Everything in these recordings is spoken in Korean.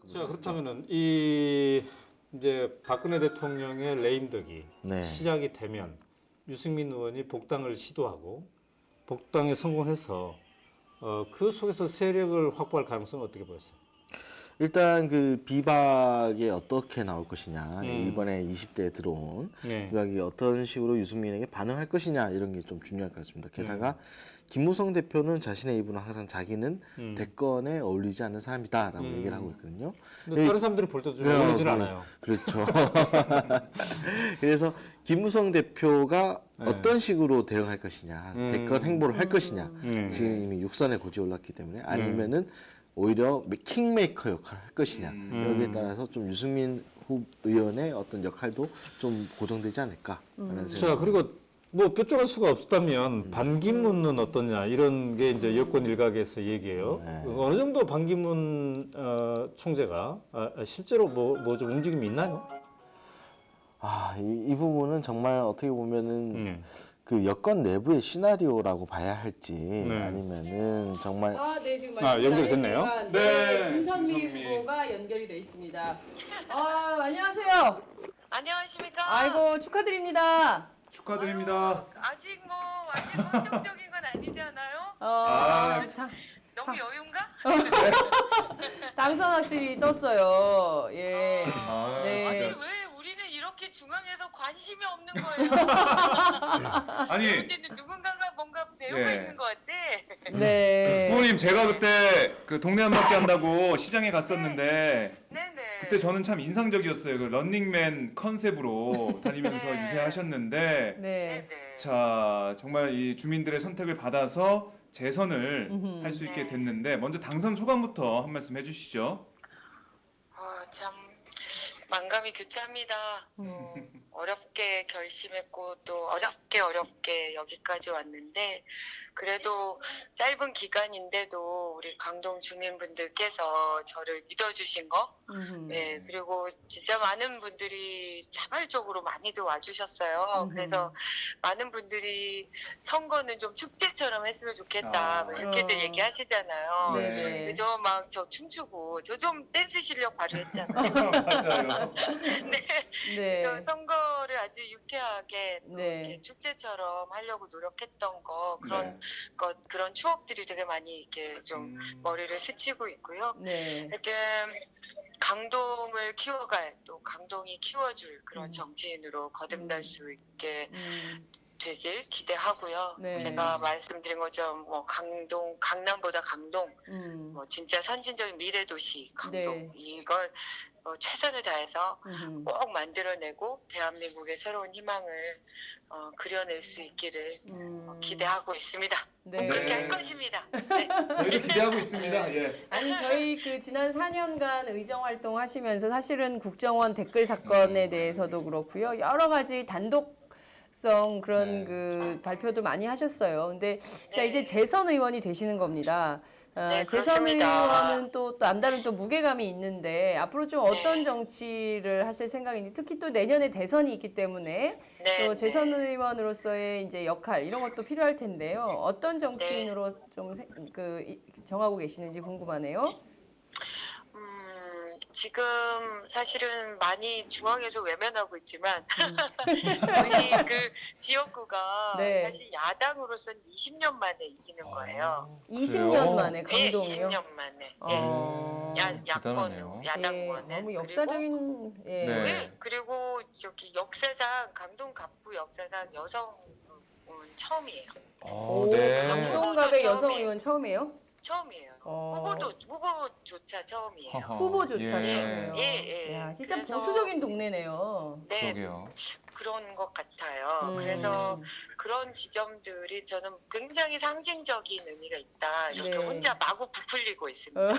그렇게 자, 보시죠. 그렇다면은 이 이제 박근혜 대통령의 레임덕이 네. 시작이 되면 유승민 의원이 복당을 시도하고 복당에 성공해서 그 속에서 세력을 확보할 가능성은 어떻게 보였어요? 일단 그 비박이 어떻게 나올 것이냐, 이번에 20대에 들어온 네. 비박이 어떤 식으로 유승민에게 반응할 것이냐 이런 게 좀 중요할 것 같습니다. 게다가 김무성 대표는 자신의 입으로 항상 자기는 대권에 어울리지 않는 사람이다라고 얘기를 하고 있거든요. 근데 다른 사람들이 볼 때도 좀 네, 어울리진 않아요. 그렇죠. 그래서 김무성 대표가 네. 어떤 식으로 대응할 것이냐, 대권 행보를 할 것이냐, 지금 이미 육선에 고지 올랐기 때문에 아니면은 오히려 킹메이커 역할을 할 것이냐 여기에 따라서 좀 유승민 의원의 어떤 역할도 좀 고정되지 않을까 하는 생각. 자, 그리고 뭐 뾰족할 수가 없다면 반기문은 어떠냐 이런 게 이제 여권 일각에서 얘기해요. 어느 정도 반기문 총재가 실제로 뭐 좀 움직임이 있나요? 이 부분은 정말 어떻게 보면은 그 여권 내부의 시나리오라고 봐야 할지 아니면은 정말 네, 지금 연결이 됐네요. 네, 진선미 후보가 연결이 돼 있습니다. 안녕하세요. 안녕하십니까? 아이고 축하드립니다. 축하드립니다. 아직 뭐 완전 확정적인 건 아니지 않아요? 너무 여유인가? 당선 확실히 떴어요. 예. 아니 네. 왜 우리는 이렇게 중앙에서 관심이 없는 거예요? 아니, 그때는 누군가가 뭔가 배우고 예. 있는 것 같아. 네. 부모님 제가 그때 그 동네 한 바퀴 한다고 시장에 갔었는데 네네. 그때 저는 참 인상적이었어요. 그 런닝맨 컨셉으로 다니면서 네. 유세하셨는데 네. 네네. 자 정말 이 주민들의 선택을 받아서 재선을 할 수 있게 네. 됐는데 먼저 당선 소감부터 한 말씀 해주시죠. 참 만감이 교차합니다. 어렵게 결심했고 또 어렵게 여기까지 왔는데 그래도 짧은 기간인데도 우리 강동 주민분들께서 저를 믿어주신 거, 네, 그리고 진짜 많은 분들이 자발적으로 많이들 와주셨어요. 그래서 많은 분들이 선거는 좀 축제처럼 했으면 좋겠다 뭐 이렇게들 얘기하시잖아요. 네네. 그죠? 막 저 춤추고 저 좀 댄스 실력 발휘했잖아요. 맞아요. 네. 그래서 선거를 아주 유쾌하게 또 네. 이렇게 축제처럼 하려고 노력했던 네. 그런 추억들이 되게 많이 이렇게 좀 머리를 스치고 있고요. 네. 이렇게 강동을 키워갈 또 강동이 키워줄 그런 정치인으로 거듭날 수 있게 되길 기대하고요. 네. 제가 말씀드린 것처럼 뭐 강남보다 강동, 뭐 진짜 선진적인 미래 도시 강동 네. 이걸 최선을 다해서 꼭 만들어내고 대한민국의 새로운 희망을 그려낼 수 있기를 기대하고 있습니다. 네. 꼭 그렇게 네. 할 것입니다. 네. 저희도 기대하고 있습니다. 예. 아니 저희 그 지난 4년간 의정 활동하시면서 사실은 국정원 댓글 사건에 대해서도 그렇고요. 여러 가지 단독성 그런 그 발표도 많이 하셨어요. 근데 자 이제 재선 의원이 되시는 겁니다. 네, 재선 그렇습니다. 의원은 또 남다른 또 무게감이 있는데 앞으로 좀 어떤 정치를 하실 생각인지 특히 또 내년에 대선이 있기 때문에 네, 또 재선 의원으로서의 이제 역할 이런 것도 필요할 텐데요. 어떤 정치인으로 좀 정하고 계시는지 궁금하네요. 지금 사실은 많이 중앙에서 외면하고 있지만 저희 그 지역구가 네. 사실 야당으로서는 20년 만에 이기는 거예요. 20년 만에 예, 강동이요. 20년 만에. 대단하네요. 야당원에. 너무 역사적인 네. 네, 그리고 저기 역사상 강동 갑부 역사상 여성은 처음이에요. 네. 강동갑의 여성 처음이에요. 의원 처음이에요? 처음이에요. 후보조차 처음이에요. 후보조차 처음이에요. 예. 야, 진짜 그래서- 보수적인 동네네요. 네, 그러게요. 그런 것 같아요. 그래서 그런 지점들이 저는 굉장히 상징적인 의미가 있다. 이렇게 네. 혼자 마구 부풀리고 있습니다.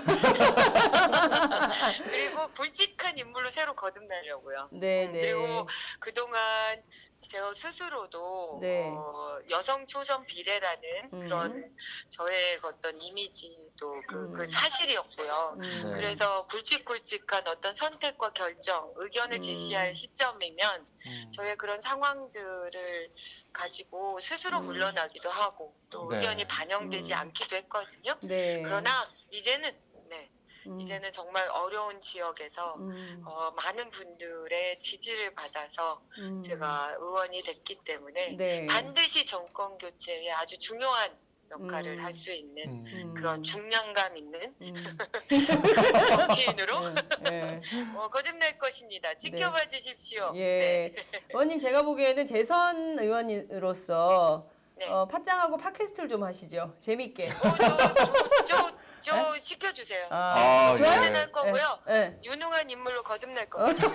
그리고 굵직한 인물로 새로 거듭나려고요. 네. 그리고 그동안 저 스스로도 네. 여성 초선 비례라는 그런 저의 어떤 이미지도 그 사실이었고요. 그래서 굵직굵직한 어떤 선택과 결정, 의견을 제시할 시점이면 저의 그런 상황들을 가지고 스스로 물러나기도 하고 또 네. 의견이 반영되지 않기도 했거든요. 네. 그러나 이제는 이제는 정말 어려운 지역에서 많은 분들의 지지를 받아서 제가 의원이 됐기 때문에 네. 반드시 정권 교체에 아주 중요한 역할을 할 수 있는 그런 중량감 있는 정치인으로 네. 거듭날 것입니다. 지켜봐 주십시오. 예. 의원님 제가 보기에는 재선 의원으로서 네. 팟짱하고 팟캐스트를 좀 하시죠. 재밌게. 저 시켜주세요. 좋아요? 예. 할 거고요. 네. 유능한 인물로 거듭날 겁니다.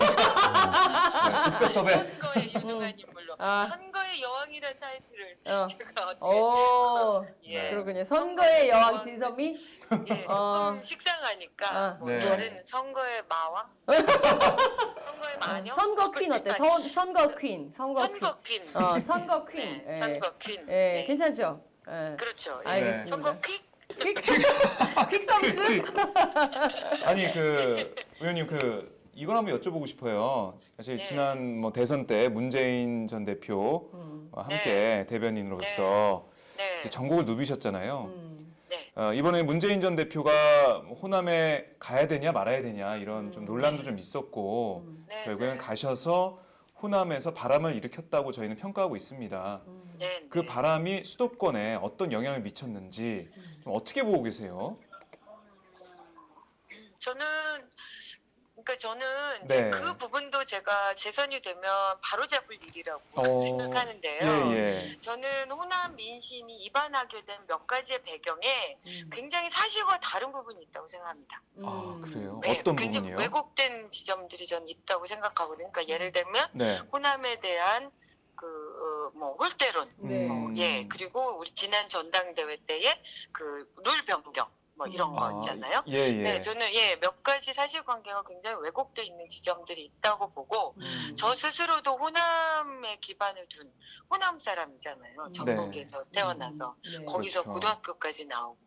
즉석 섭외. 선거의 유능한 인물로. 아. 선거의 여왕이라는 타이틀을 어. 제가 어떻게 오, 예. 그렇군요. 선거의 여왕 진선미? 예, 조금 식상하니까 어. 네. 다른 선거의 마왕? 선거의 마녀? 선거 퀸 어때? 선거 퀸. 선거 퀸. 선거 퀸. 선거 퀸. 네, 예. 선거 퀸. 예, 네. 괜찮죠? 예. 그렇죠. 예. 알겠습니다. 선거 퀵? 퀵 서비스? 아니 그 의원님 그 이걸 한번 여쭤보고 싶어요. 사실 네. 지난 뭐 대선 때 문재인 전 대표와 함께 대변인으로서 네. 이제 전국을 누비셨잖아요. 네. 이번에 문재인 전 대표가 호남에 가야 되냐 말아야 되냐 이런 좀 논란도 좀 있었고 네. 결국엔 가셔서 호남에서 바람을 일으켰다고 저희는 평가하고 있습니다. 네. 그 네. 바람이 수도권에 어떤 영향을 미쳤는지 좀 어떻게 보고 계세요? 저는 네. 이제 그 부분도 제가 재선이 되면 바로 잡을 일이라고 생각하는데요. 예. 저는 호남 민심이 이반하게 된 몇 가지의 배경에 굉장히 사실과 다른 부분이 있다고 생각합니다. 아 그래요? 네, 어떤 굉장히 부분이요? 왜곡된 지점들이 전 있다고 생각하거든요. 그러니까 예를 들면 네. 호남에 대한 뭐 홀대론, 네. 예, 그리고 우리 지난 전당대회 때의 그 룰 변경, 뭐 이런 거 있잖아요. 예. 네, 저는 몇 가지 사실관계가 굉장히 왜곡돼 있는 지점들이 있다고 보고 저 스스로도 호남에 기반을 둔 호남 사람이잖아요. 전북에서 태어나서 거기서 그렇죠. 고등학교까지 나오고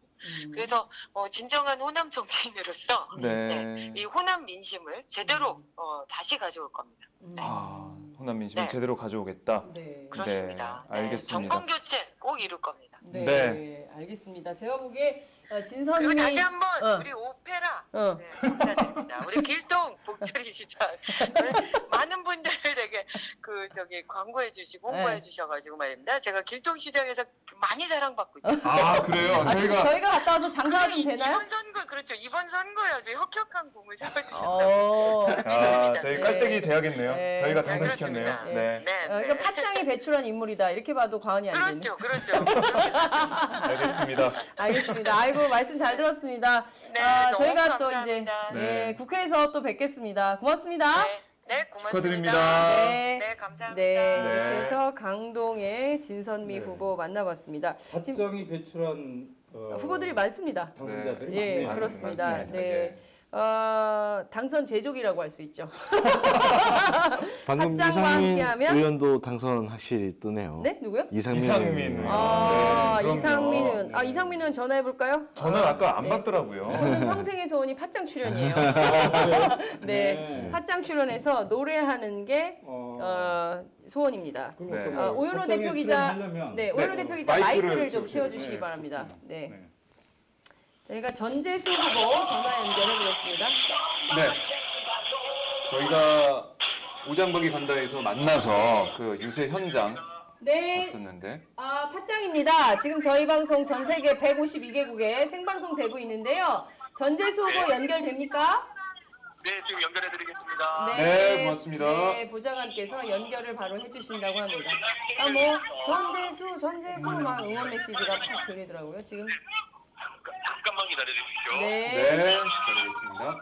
그래서 진정한 호남 정치인으로서 네. 이 호남 민심을 제대로 다시 가져올 겁니다. 아, 호남 민심을 네. 제대로 가져오겠다. 네. 그렇습니다. 네, 알겠습니다. 정권 교체 꼭 이룰 겁니다. 네. 네. 알겠습니다. 제가 보기에 진선미 그리고 다시 한번 어. 우리 오페라 어. 네, 감사드립니다. 우리 길동 복철이 시장 많은 분들에게 광고해 주시고 홍보해 네. 주셔가지고 말입니다. 제가 길동 시장에서 많이 사랑받고 있죠. 아, 그래요? 저희가 갔다 와서 장사가 좀 되나요? 이번 선거 그렇죠. 이번 선거에 아주 혁혁한 공을 세워주셨다. 저희 네. 깔때기 돼야겠네요. 네. 저희가 네, 당선시켰네요. 그렇습니다. 네. 그러니까 팟짱이 배출한 인물이다. 이렇게 봐도 과언이 안 되네. 그렇죠. 알겠습니다. 알겠습니다. 아이고 말씀 잘 들었습니다. 네, 너무 저희가 또 감사합니다. 이제 네. 국회에서 또 뵙겠습니다. 고맙습니다. 네, 고맙습니다. 축하드립니다. 네. 네, 감사합니다. 네, 네. 이렇게 해서 강동의 진선미 네. 후보 만나봤습니다. 지금 팟짱이 배출한 후보들이 많습니다. 당선자들이 예, 많네요. 그렇습니다. 많습니다. 네. 당선 제족이라고 할 수 있죠. 방금 팟짱과 이상민 함께하면? 의원도 당선 확실히 뜨네요. 네, 누구요? 이상민 의원. 아, 네, 그럼요. 이상민은 이상민은 전화해 볼까요? 저는 아까 안 네. 받더라고요. 저는 평생의 소원이 팟짱 출연이에요. 네, 팟짱 출연해서 노래하는 게 소원입니다. 그리고 네. 또 뭐 오연호 팟짱에 대표 기자, 출연하려면 네, 오연호 네. 대표 기자 마이크를 마이크를 좀 채워주세요. 채워주시기 네. 바랍니다. 네, 네. 저희가 전재수 후보 전화 연결해 보겠습니다. 네. 저희가 오장박이 간다에서 만나서 그 유세 현장 네, 갔었는데 팟짱입니다. 지금 저희 방송 전 세계 152개국에 생방송 되고 있는데요. 전재수 후보 연결됩니까? 네, 지금 연결해드리겠습니다. 네, 고맙습니다. 네, 보좌관께서 연결을 바로 해주신다고 합니다. 전재수 막 응원 메시지가 팍 들리더라고요. 지금. 잠깐만 기다려주십시오. 네. 기다리겠습니다.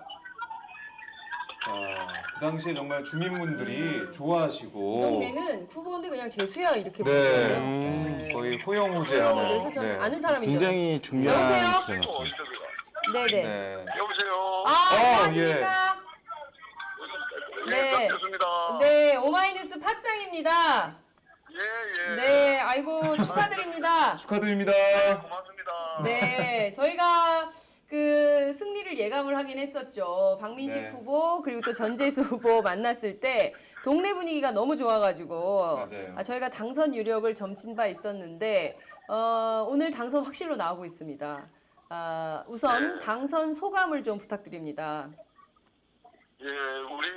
그 당시에 정말 주민분들이 좋아하시고 이 동네는 후보인데 그냥 재수야 이렇게 네. 부르거든요. 거의 호영호제하는 그래서 저는 아는 사람이죠. 굉장히 중요한 여보세요? 지점이었어요. 네네. 네. 여보세요. 안녕하십니까? 네. 좋습니다. 네, 오마이뉴스 팟짱입니다. 예. 네, 아이고 축하드립니다. 축하드립니다. 고맙습니다. 네, 저희가 그 승리를 예감을 하긴 했었죠. 박민식 네. 후보 그리고 또 전재수 후보 만났을 때 동네 분위기가 너무 좋아가지고 맞아요. 저희가 당선 유력을 점친 바 있었는데 오늘 당선 확실로 나오고 있습니다. 우선 당선 소감을 좀 부탁드립니다. 예, 우리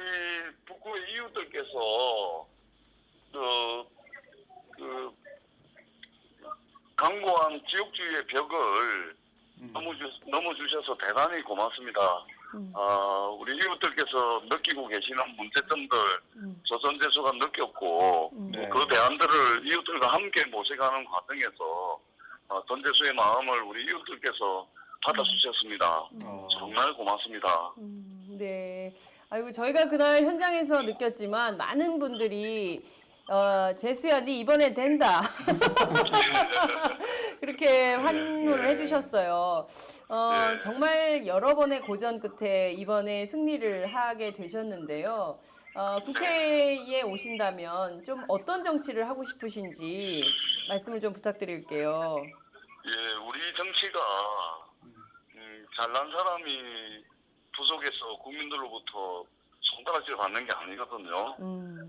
북구의 이웃들께서 그 강고한 지역주의의 벽을 넘어주셔서 대단히 고맙습니다. 우리 이웃들께서 느끼고 계시는 문제점들 조선재수가 느꼈고 네. 그 대안들을 이웃들과 함께 모색하는 과정에서 전재수의 마음을 우리 이웃들께서 받아주셨습니다. 정말 고맙습니다. 네. 아이고, 저희가 그날 현장에서 느꼈지만 많은 분들이 재수야, 네 이번에 된다. 그렇게 환호를 예. 해주셨어요. 예. 정말 여러 번의 고전 끝에 이번에 승리를 하게 되셨는데요. 국회에 오신다면 좀 어떤 정치를 하고 싶으신지 말씀을 좀 부탁드릴게요. 예, 우리 정치가 잘난 사람이 부족해서 국민들로부터 손가락질 받는 게 아니거든요.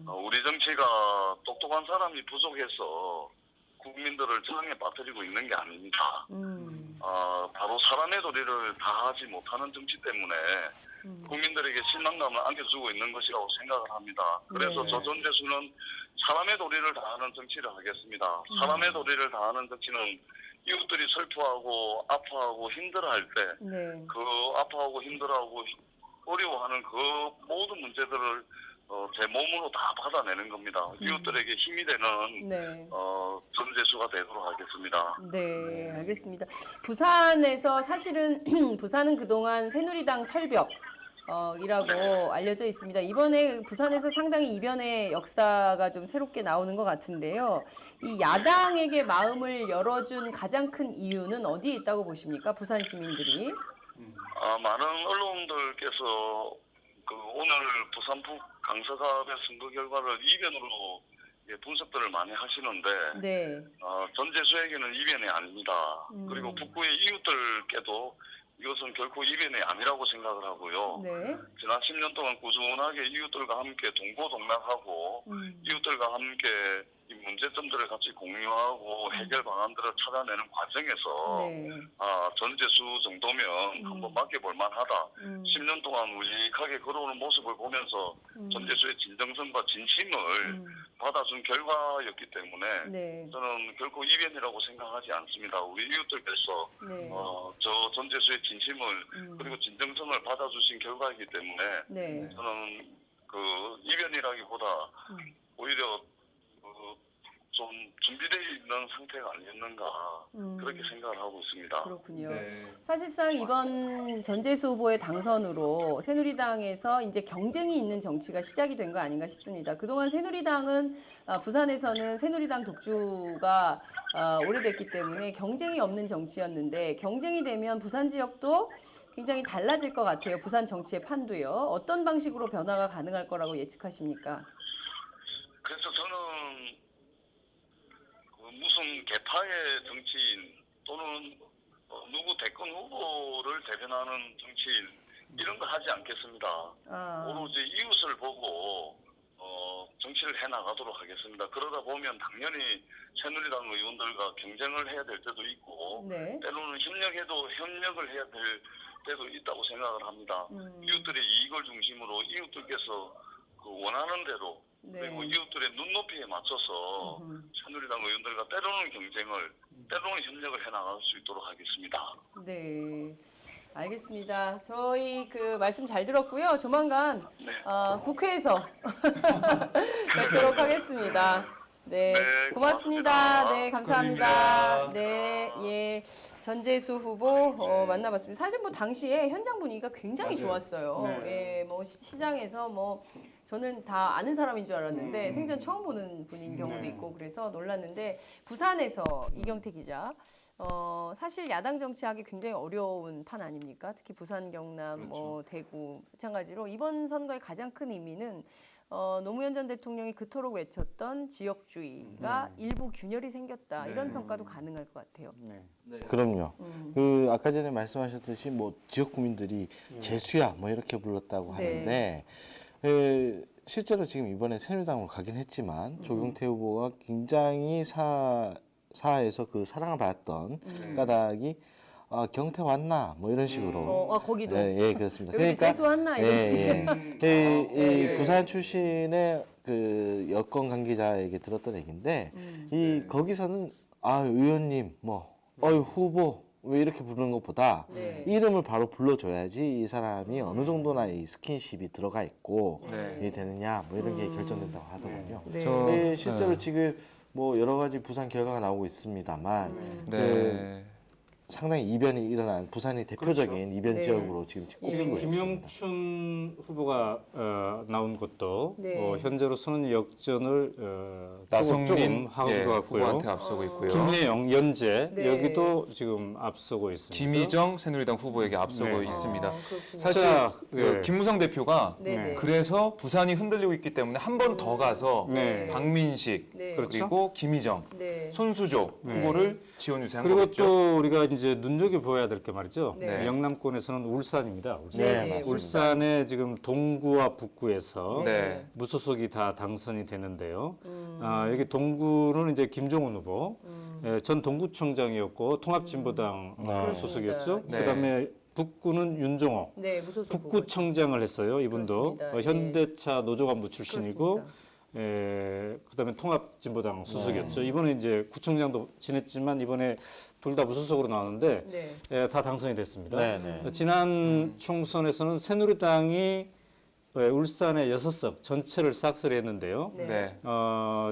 우리 정치가 똑똑한 사람이 부족해서 국민들을 저항에 빠뜨리고 있는 게 아닙니다. 바로 사람의 도리를 다하지 못하는 정치 때문에 국민들에게 실망감을 안겨주고 있는 것이라고 생각을 합니다. 그래서 네. 조선재수는 사람의 도리를 다하는 정치를 하겠습니다. 사람의 도리를 다하는 정치는 이웃들이 슬퍼하고 아파하고 힘들어할 때 네. 그 아파하고 힘들어하고 어려워하는 그 모든 문제들을 제 몸으로 다 받아내는 겁니다. 이웃들에게 힘이 되는 네. 전재수가 되도록 하겠습니다. 네, 알겠습니다. 부산에서 사실은 부산은 그동안 새누리당 철벽 이라고 알려져 있습니다. 이번에 부산에서 상당히 이변의 역사가 좀 새롭게 나오는 것 같은데요. 이 야당에게 마음을 열어준 가장 큰 이유는 어디에 있다고 보십니까? 부산 시민들이. 많은 언론들께서 오늘 부산북 강서갑의 선거 결과를 이변으로 분석들을 많이 하시는데 네. 전재수에게는 이변이 아닙니다. 그리고 북구의 이웃들께도 이것은 결코 이변이 아니라고 생각을 하고요. 네. 지난 10년 동안 꾸준하게 이웃들과 함께 동고동락하고 이웃들과 함께 이 문제점들을 같이 공유하고 해결 방안들을 찾아내는 과정에서 네. 전재수 정도면 한번 맡겨볼 만하다. 10년 동안 우직하게 걸어오는 모습을 보면서 전재수의 진정성과 진심을 받아준 결과였기 때문에 네. 저는 결코 이변이라고 생각하지 않습니다. 우리 이웃들께서 네. 저 전재수의 진심을 그리고 진정성을 받아주신 결과이기 때문에 네. 저는 그 이변이라기보다 오히려 좀 준비되어 있는 상태가 아니었는가 그렇게 생각을 하고 있습니다. 그렇군요. 네. 사실상 이번 전재수 후보의 당선으로 새누리당에서 이제 경쟁이 있는 정치가 시작이 된 거 아닌가 싶습니다. 그동안 새누리당은 부산에서는 새누리당 독주가 오래됐기 때문에 경쟁이 없는 정치였는데 경쟁이 되면 부산 지역도 굉장히 달라질 것 같아요. 부산 정치의 판도요. 어떤 방식으로 변화가 가능할 거라고 예측하십니까? 그래서 저는 무슨 개파의 정치인 또는 누구 대권 후보를 대변하는 정치인 이런 거 하지 않겠습니다. 오로지 이웃을 보고 정치를 해나가도록 하겠습니다. 그러다 보면 당연히 새누리당 의원들과 경쟁을 해야 될 때도 있고 네. 때로는 협력을 해야 될 때도 있다고 생각을 합니다. 이웃들의 이익을 중심으로 이웃들께서 원하는 대로 네. 그리고 이웃들의 눈높이에 맞춰서 새누리당 의원들과 때로는 경쟁을 때로는 협력을 해나갈 수 있도록 하겠습니다. 네, 알겠습니다. 저희 그 말씀 잘 들었고요. 조만간 국회에서 뵙도록 하겠습니다. 네, 네, 고맙습니다. 고맙습니다. 네, 감사합니다. 축하드립니다. 네, 예, 전재수 후보 만나봤습니다. 사실 뭐 당시에 현장 분위기가 굉장히 맞아요. 좋았어요. 네. 예, 뭐 시장에서 뭐 저는 다 아는 사람인 줄 알았는데 생전 처음 보는 분인 경우도 네. 있고 그래서 놀랐는데 부산에서 이경태 기자. 사실 야당 정치하기 굉장히 어려운 판 아닙니까? 특히 부산, 경남, 뭐 대구 마찬가지로 이번 선거의 가장 큰 의미는 노무현 전 대통령이 그토록 외쳤던 지역주의가 일부 균열이 생겼다 이런 평가도 가능할 것 같아요. 그럼요. 그 아까 전에 말씀하셨듯이 뭐 지역 구민들이 재수야 뭐 이렇게 불렀다고 네. 하는데 실제로 지금 이번에 새누리당으로 가긴 했지만 조경태 후보가 굉장히 사에서 그 사랑을 받았던 까닭이 경태 왔나 뭐 이런 식으로. 거기도 예, 그렇습니다. 여기 재수 왔나 이런 이 부산 출신의 그 여권 관계자에게 들었던 얘기인데 이 거기서는 의원님 뭐 후보 왜 이렇게 부르는 것보다 네. 이름을 바로 불러줘야지 이 사람이 어느 정도나 이 스킨십이 들어가 있고 네. 이 되느냐 뭐 이런 게 결정된다고 하더군요. 네. 네, 실제로 지금 뭐 여러 가지 부산 결과가 나오고 있습니다만 네. 상당히 이변이 일어난 부산이 대표적인 이변 네. 지역으로 지금 지금 꼽히고 있습니다. 김영춘 후보가 나온 것도 네. 현재로서는 역전을 나성민 조금 하고 예, 같고요. 후보한테 앞서고 있고요. 김혜영, 연재 네. 여기도 지금 앞서고 있습니다. 김희정 새누리당 후보에게 앞서고 네. 있습니다. 그렇군요. 사실 자, 그 네. 김무성 대표가 네네. 그래서 부산이 흔들리고 있기 때문에 한 번 더 가서 네. 박민식 네. 그리고 김희정, 네. 손수조 후보를 지원 유세한 그리고 거겠죠. 또 우리가 이제 눈여겨봐야 될 게 말이죠. 네. 영남권에서는 울산입니다. 울산. 네, 맞습니다. 울산에 지금 동구와 북구에서 네. 무소속이 다 당선이 되는데요. 여기 동구는 이제 김종훈 후보, 전 동구청장이었고 통합진보당 소속이었죠. 그렇습니다. 그다음에 북구는 윤종호 네, 무소속 북구청장을 했어요. 이분도 그렇습니다. 현대차 노조간부 출신이고, 그렇습니다. 그다음에 통합진보당 소속이었죠. 이번에 이제 구청장도 지냈지만 이번에 둘 다 무소속으로 나왔는데 네. 다 당선이 됐습니다. 네, 네. 지난 총선에서는 새누리당이 울산의 6석 전체를 싹쓸이 했는데요. 네. 네.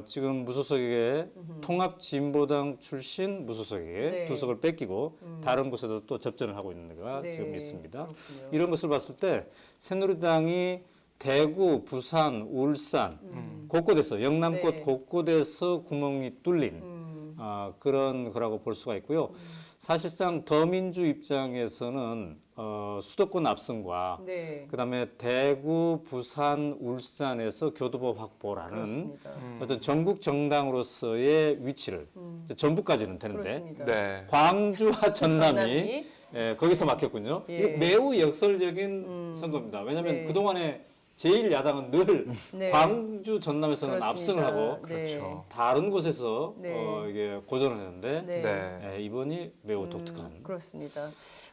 지금 무소속에게 통합진보당 출신 무소속에게 네. 2석을 뺏기고 다른 곳에도 또 접전을 하고 있는 데가 네. 지금 있습니다. 그렇군요. 이런 것을 봤을 때 새누리당이 대구, 부산, 울산 곳곳에서 영남권 네. 곳곳에서 구멍이 뚫린 그런 거라고 볼 수가 있고요. 사실상 더민주 입장에서는 수도권 압승과 네. 그다음에 대구, 부산, 울산에서 교도보 확보라는 그렇습니다. 어떤 전국 정당으로서의 위치를 이제 전북까지는 되는데 그렇습니다. 네. 광주와 전남이 거기서 막혔군요. 예. 이게 매우 역설적인 선거입니다. 왜냐하면 네. 그동안에 제1야당은 늘 네. 광주, 전남에서는 그렇습니다. 압승을 하고 네. 그렇죠. 다른 곳에서 네. 이게 고전을 했는데 네. 네. 이번이 매우 독특한. 그렇습니다.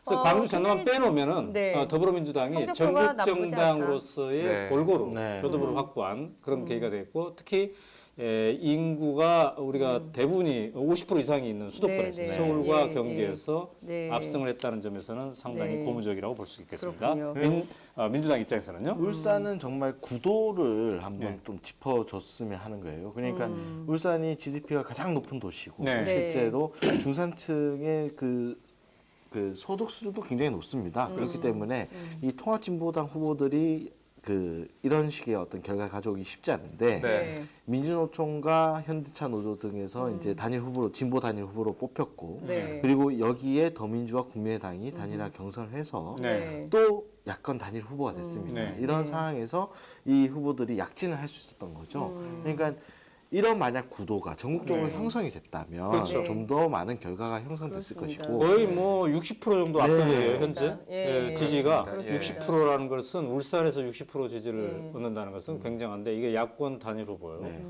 그래서 광주, 전남 빼놓으면은 네. 더불어민주당이 성적표가 전국 나쁘지 정당으로서의 않다. 네. 골고루 네. 교도부를 확보한 그런 계기가 됐고 특히 인구가 우리가 대부분이 50% 이상이 있는 수도권에서 네, 네. 서울과 예, 경기에서 네. 압승을 했다는 점에서는 상당히 네. 고무적이라고 볼 수 있겠습니다. 그렇군요. 민주당 입장에서는요. 울산은 정말 구도를 한번 네. 좀 짚어줬으면 하는 거예요. 그러니까 울산이 GDP가 가장 높은 도시고 네. 실제로 중산층의 그 소득 수준도 굉장히 높습니다. 그렇기 때문에 이 통합진보당 후보들이 이런 식의 어떤 결과를 가져오기 쉽지 않은데 네. 민주노총과 현대차 노조 등에서 이제 단일 후보로 진보 단일 후보로 뽑혔고 네. 그리고 여기에 더민주와 국민의당이 단일화 경선을 해서 네. 또 야권 단일 후보가 됐습니다. 네. 이런 네. 상황에서 이 후보들이 약진을 할 수 있었던 거죠. 그러니까 이런 만약 구도가 전국적으로 네. 형성이 됐다면 그렇죠. 좀 더 많은 결과가 형성됐을 그렇습니다. 것이고 거의 뭐 60% 정도 압도적이에요, 현재. 그렇습니다. 예. 지지가 그렇습니다. 60%라는 것은 울산에서 60% 지지를 얻는다는 것은 굉장한데 이게 야권 단일 후보예요. 네.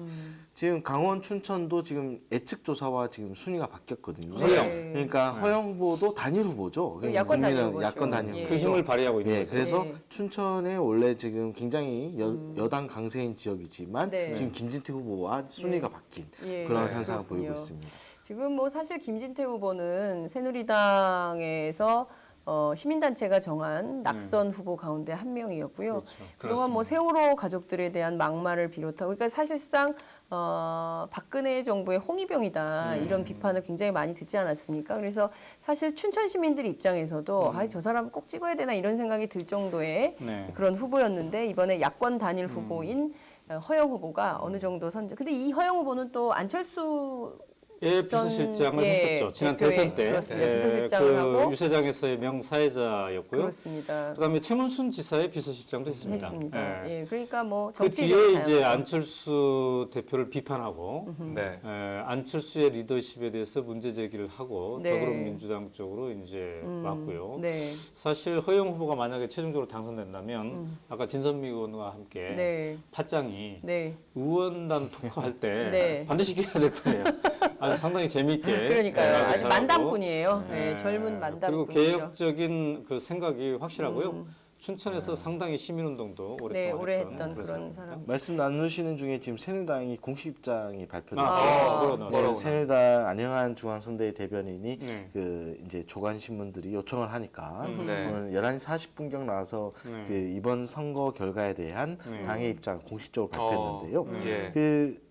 지금 강원 춘천도 지금 예측 조사와 지금 순위가 바뀌었거든요. 허영. 그러니까 허영 후보도 단일 후보죠. 그 야권 단일 국민은 후보죠. 야권 단일 예. 후보. 그 힘을 발휘하고 있는 예, 거죠. 그래서 네. 춘천에 원래 지금 굉장히 여당 강세인 지역이지만 네. 지금 김진태 후보와 순위가 바뀐 예. 그런 네. 현상을 그렇군요. 보이고 있습니다. 지금 뭐 사실 김진태 후보는 새누리당에서 시민단체가 정한 낙선 후보 가운데 한 명이었고요. 그렇죠. 그동안 뭐 세월호 가족들에 대한 막말을 비롯하고 그러니까 사실상 박근혜 정부의 홍위병이다 이런 비판을 굉장히 많이 듣지 않았습니까? 그래서 사실 춘천 시민들 입장에서도 저 사람 꼭 찍어야 되나 이런 생각이 들 정도의 네. 그런 후보였는데 이번에 야권 단일 후보인 허영 후보가 어느 정도 선정. 근데 이 허영 후보는 또 안철수 예, 비서실장을 예, 했었죠. 지난 대표의- 대선 때. 그렇습니다. 예, 비서실장을 하고. 유세장에서의 명사회자였고요. 그렇습니다. 그다음에 최문순 지사의 비서실장도 했습니다. 했습니다. 예. 예, 그러니까 뭐 그 정치 뒤에 이제 안철수 대표를 비판하고 네. 안철수의 리더십에 대해서 문제 제기를 하고 네. 더불어민주당 쪽으로 이제 왔고요. 네, 사실 허영 후보가 만약에 최종적으로 당선된다면 아까 진선미 의원과 함께 네, 팟짱이 네. 의원단 통과할 때 네. 반드시 해야 될 거예요. 상당히 재미있게 그러니까요. 하고 아주 잘하고. 만담꾼이에요. 네, 네. 젊은 만담꾼이죠. 그리고 개혁적인 그 생각이 확실하고요. 춘천에서 네. 상당히 시민운동도 오랫동안 네, 오래 했던 그런 그런 사람입니다. 사람. 말씀 나누시는 중에 지금 새누리당이 공식 입장이 발표됐어요. 뭐라고 네, 나왔어요? 새누리당 안영한 중앙선대위 대변인이 네. 그 이제 조간 신문들이 요청을 하니까 네. 오늘 11시 40분경 나와서 네. 그 이번 선거 결과에 대한 네. 당의 입장 공식적으로 발표했는데요. 예. 그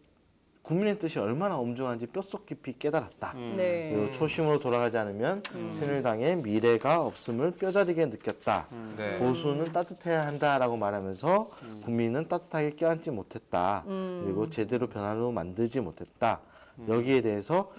국민의 뜻이 얼마나 엄중한지 뼛속 깊이 깨달았다. 네. 그리고 초심으로 돌아가지 않으면 새누리당의 미래가 없음을 뼈저리게 느꼈다. 네. 보수는 따뜻해야 한다라고 말하면서 국민은 따뜻하게 껴안지 못했다. 그리고 제대로 변화로 만들지 못했다. 여기에 대해서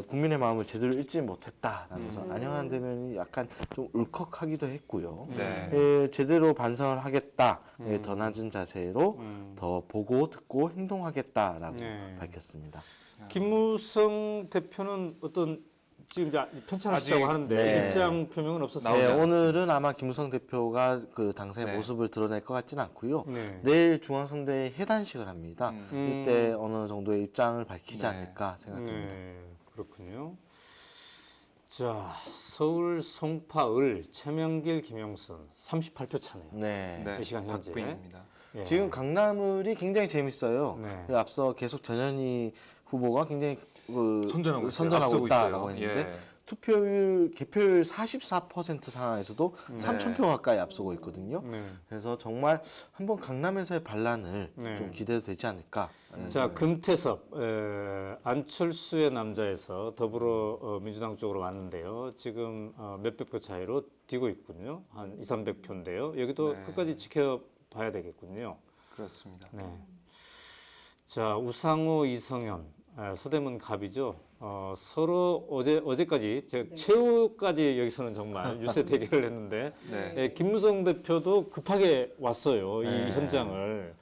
국민의 마음을 제대로 읽지 못했다라면서 안영한 대변인이 약간 좀 울컥하기도 했고요. 네. 제대로 반성을 하겠다. 더 낮은 자세로 더 보고 듣고 행동하겠다라고 네. 밝혔습니다. 김무성 대표는 어떤 지금 이제 편찬하시다고 아직, 하는데 네. 입장 표명은 없었어요. 네, 나오지 오늘은 아마 김무성 대표가 그 당사의 네. 모습을 드러낼 것 같지는 않고요. 네. 내일 중앙선대에 해단식을 합니다. 음. 이때 어느 정도의 입장을 밝히지 네. 않을까 생각합니다. 네, 그렇군요. 자, 서울 송파을 최명길 김영순 38표 차네요. 네. 네. 이 시간 현재. 박빙입니다. 예. 지금 강남을이 굉장히 재밌어요. 네. 그 앞서 계속 전현희 후보가 굉장히 선전하고 있어요. 선전하고 앞서고 있다라고 있어요. 했는데 예. 투표율, 개표율 44% 상황에서도 네. 3,000표 가까이 앞서고 있거든요. 네. 그래서 정말 한번 강남에서의 반란을 네. 좀 기대도 되지 않을까. 자, 금태섭 안철수의 남자에서 더불어 민주당 쪽으로 왔는데요. 지금 몇백 표 차이로 뛰고 있군요. 한 200~300표인데요. 여기도 네. 끝까지 지켜봐야 되겠군요. 그렇습니다. 네. 자, 우상호, 이성현, 서대문 갑이죠. 서로 어제까지 제가 최후까지 여기서는 정말 유세 대결을 했는데 네. 김무성 대표도 급하게 왔어요. 네. 이 현장을.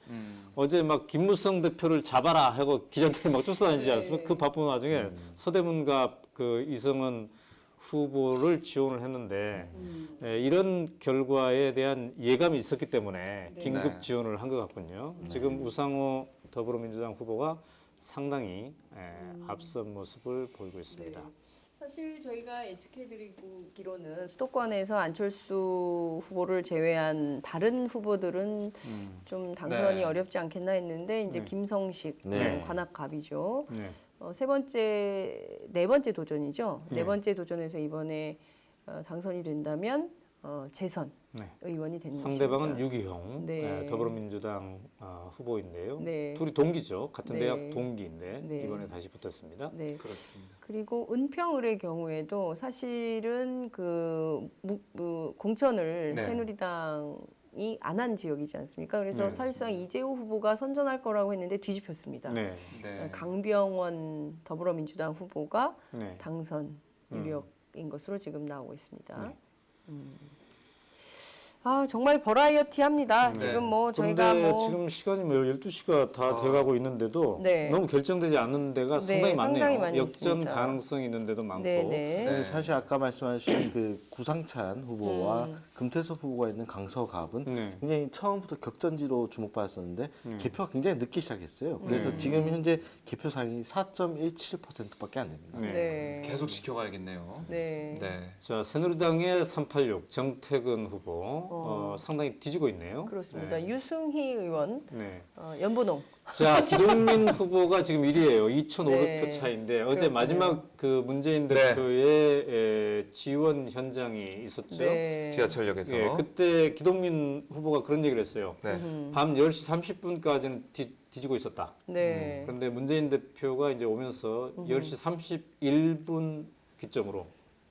어제 막 김무성 대표를 잡아라 하고 기자들이 막 쫓아다니지 않습니까? 그 바쁜 와중에 서대문갑 그 이성은 후보를 지원을 했는데 이런 결과에 대한 예감이 있었기 때문에 긴급 네. 지원을 한 것 같군요. 지금 우상호 더불어민주당 후보가 상당히 앞선 모습을 보이고 있습니다. 사실 저희가 예측해드리기로는 수도권에서 안철수 후보를 제외한 다른 후보들은 좀 당선이 네. 어렵지 않겠나 했는데 이제 네. 김성식 네. 관악갑이죠. 네. 네 번째 도전이죠. 네. 네 번째 도전에서 이번에 당선이 된다면 재선 네. 의원이 되는 상대방은 것입니다. 유기용 네. 더불어민주당 후보인데요. 네. 둘이 동기죠. 같은 네. 대학 동기인데 네. 이번에 다시 붙었습니다. 네. 그렇습니다. 그리고 은평을의 경우에도 사실은 그 공천을 네. 새누리당이 안 한 지역이지 않습니까? 그래서 네. 사실상 이재호 후보가 선전할 거라고 했는데 뒤집혔습니다. 네. 네. 강병원 더불어민주당 후보가 네. 당선 유력인 것으로 지금 나오고 있습니다. 네. 아 정말 버라이어티합니다. 네. 지금 뭐 그런데 저희가 뭐 지금 시간이 12시가 다 돼가고 있는데도 네. 너무 결정되지 않은 데가 상당히 많네요. 상당히 많이 역전 있습니다. 가능성이 있는 데도 많고. 네네. 네. 사실 아까 말씀하신 그 구상찬 후보와 금태섭 후보가 있는 강서갑은 네. 굉장히 처음부터 격전지로 주목받았었는데 개표가 굉장히 늦게 시작했어요. 그래서 네. 지금 현재 개표상이 4.17%밖에 안 됩니다. 네. 네. 계속 지켜봐야겠네요. 네. 네. 자, 새누리당의 386 정태근 후보 상당히 뒤지고 있네요. 그렇습니다. 네. 유승희 의원, 네. 연분홍. 자, 기동민 후보가 지금 1위예요. 2,500표 네. 차이인데 어제 그렇군요. 마지막 그 문재인 네. 대표의 지원 현장이 있었죠. 네. 지하철역에서. 예, 그때 기동민 후보가 그런 얘기를 했어요. 네. 밤 10시 30분까지는 뒤지고 있었다. 네. 그런데 문재인 대표가 이제 오면서 10시 31분 기점으로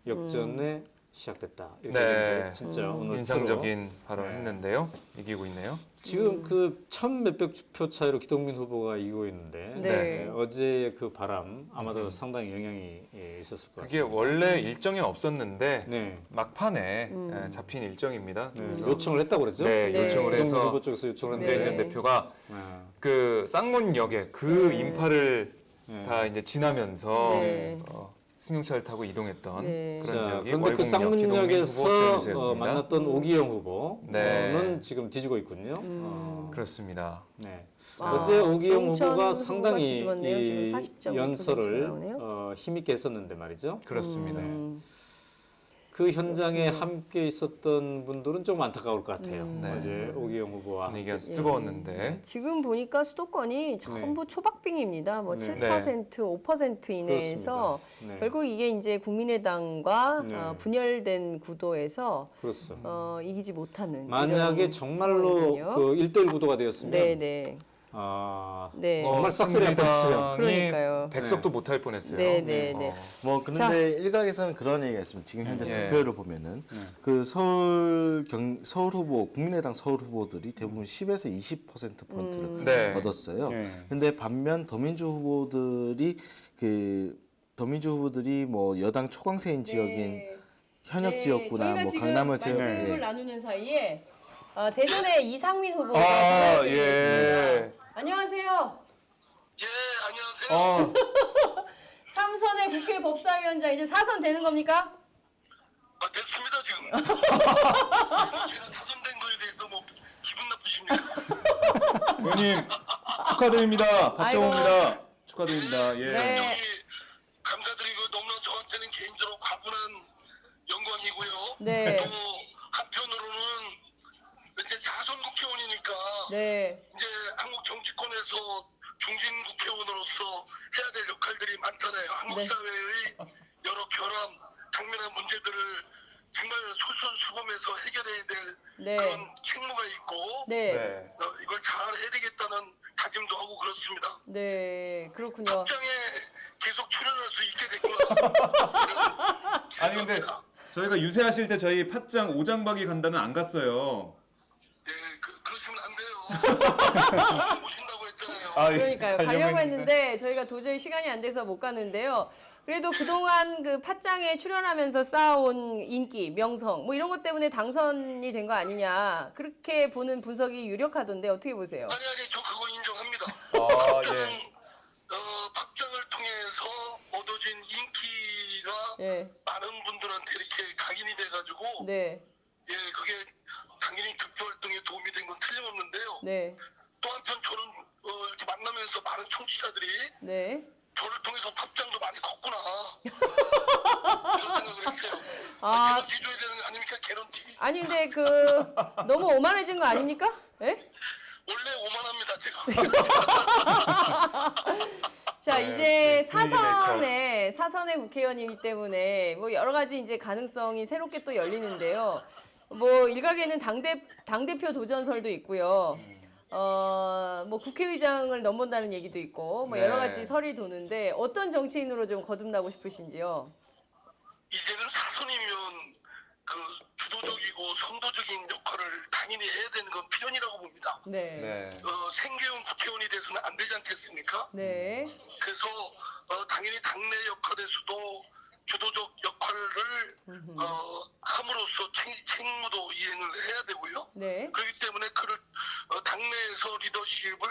역전에 시작됐다. 이렇게 네. 얘기했는데 진짜 오늘 인상적인 발언을 네. 했는데요. 이기고 있네요. 지금 그 1,000몇백 표 차이로 기동민 후보가 이기고 있는데 네. 어제의 그 바람 아마도 상당히 영향이 있었을 것 그게 같습니다. 원래 일정이 없었는데 네. 막판에 잡힌 일정입니다. 네. 그래서 요청을 했다고 그랬죠? 네, 네. 요청을 기동민 해서 후보 쪽에서 요청을 네. 했는데 김대현 대표가 아, 그 쌍문역에 그 인파를 네. 다 이제 지나면서 네. 승용차를 타고 이동했던 네. 그런 자, 지역이 그런데 그 월북역 기동민 후보 쌍문역에서 최연소였습니다. 만났던 오기영 후보는 네. 지금 뒤지고 있군요. 그렇습니다. 네. 아, 어제 오기영 정천 후보가 후보가 상당히 뒤집었네요. 이 지금 40.5% 연설을 나오네요. 힘있게 했었는데 말이죠. 그렇습니다. 그 현장에 함께 있었던 분들은 좀 안타까울 것 같아요. 네. 어제 오기영 후보와 분위기가 함께. 뜨거웠는데 지금 보니까 수도권이 전부 초박빙입니다. 뭐 네. 7%, 5% 이내에서 그렇습니다. 네. 결국 이게 이제 국민의당과 네. 분열된 구도에서 그렇죠. 이기지 못하는 만약에 이런 정말로 상황이거든요. 그 1대1 구도가 되었으면 네네. 네. 네. 정말 싹쓸이 할 뻔했어요. 그러니까요. 백석도 못할 뻔했어요. 네네네. 뭐 그런데 자. 일각에서는 그런 얘기가 있습니다. 지금 현재 예. 투표를 보면은 그 서울 후보 국민의당 서울 후보들이 대부분 10에서 20%포인트를 네. 얻었어요. 네. 근데 반면 더민주 후보들이 뭐 여당 초강세인 지역인 현역 네, 지역구나 저희가 뭐 지금 강남을 말씀을 제외 나누는 사이에 대전의 이상민 후보가 아, 전화를 예. 드리겠습니다. 안녕하세요. 예, 안녕하세요. 삼선의 국회 법사위원장 이제 4선 되는 겁니까? 됐습니다, 지금. 제가 사선된 거에 대해서 뭐 기분 나쁘십니까? 의원님 축하드립니다. 박정호입니다. 축하드립니다. 예. 네. 저기 감사드리고 너무나 저한테는 개인적으로 과분한 영광이고요. 네. 또 한편으로는 이제 사선 국회의원이니까 네. 이제 한국 정치권에서 중진 국회의원으로서 해야 될 역할들이 많잖아요. 한국 네. 사회의 여러 결함, 당면한 문제들을 정말 솔선수범해서 해결해야 될 네. 그런 책무가 있고 네. 네. 이걸 잘 해야 되겠다는 다짐도 하고 그렇습니다. 네. 그렇군요. 답장에 계속 출연할 수 있게 됐구나. 아니 근데 저희가 유세하실 때 저희 팥장 오장박이 간다는 안 갔어요. 네, 그러시면 안 돼요. 저를 모신다고 했잖아요. 아, 예. 그러니까요. 가려고 했는데 저희가 도저히 시간이 안 돼서 못 갔는데요. 그래도 그동안 그 팟짱에 출연하면서 쌓아온 인기, 명성 뭐 이런 것 때문에 당선이 된 거 아니냐 그렇게 보는 분석이 유력하던데 어떻게 보세요? 아니 저 그거 인정합니다. 아, 박장, 예. 박장을 통해서 얻어진 인기가 네. 많은 분들한테 이렇게 각인이 돼가지고 네. 예 그게 당연히 투표 활동에 도움이 된 건 틀림없는데요. 네. 또 한편 저는 이렇게 만나면서 많은 청취자들이 네. 저를 통해서 탑장도 많이 컸구나 이런 생각을 했어요. 아. 개런티 줘야 되는 거 아닙니까? 개런티. 아니 근데 너무 오만해진 거 아닙니까? 예? 원래 오만합니다 제가. 자, 네, 이제 분위기 사선의 국회의원이기 때문에 뭐 여러 가지 이제 가능성이 새롭게 또 열리는데요. 뭐 일각에는 당대표 도전설도 있고요. 뭐 국회의장을 넘본다는 얘기도 있고 뭐 여러 네. 가지 설이 도는데 어떤 정치인으로 좀 거듭나고 싶으신지요? 이제는 사선이면 그 주도적이고 선도적인 역할을 당연히 해야 되는 건 필연이라고 봅니다. 네. 네. 생계형 국회의원이 돼서는 안 되지 않겠습니까? 네. 그래서 당연히 당내 역할에서도 주도적 역할을 함으로써 책무도 이행을 해야 되고요. 네. 그렇기 때문에 그를 당내에서 리더십을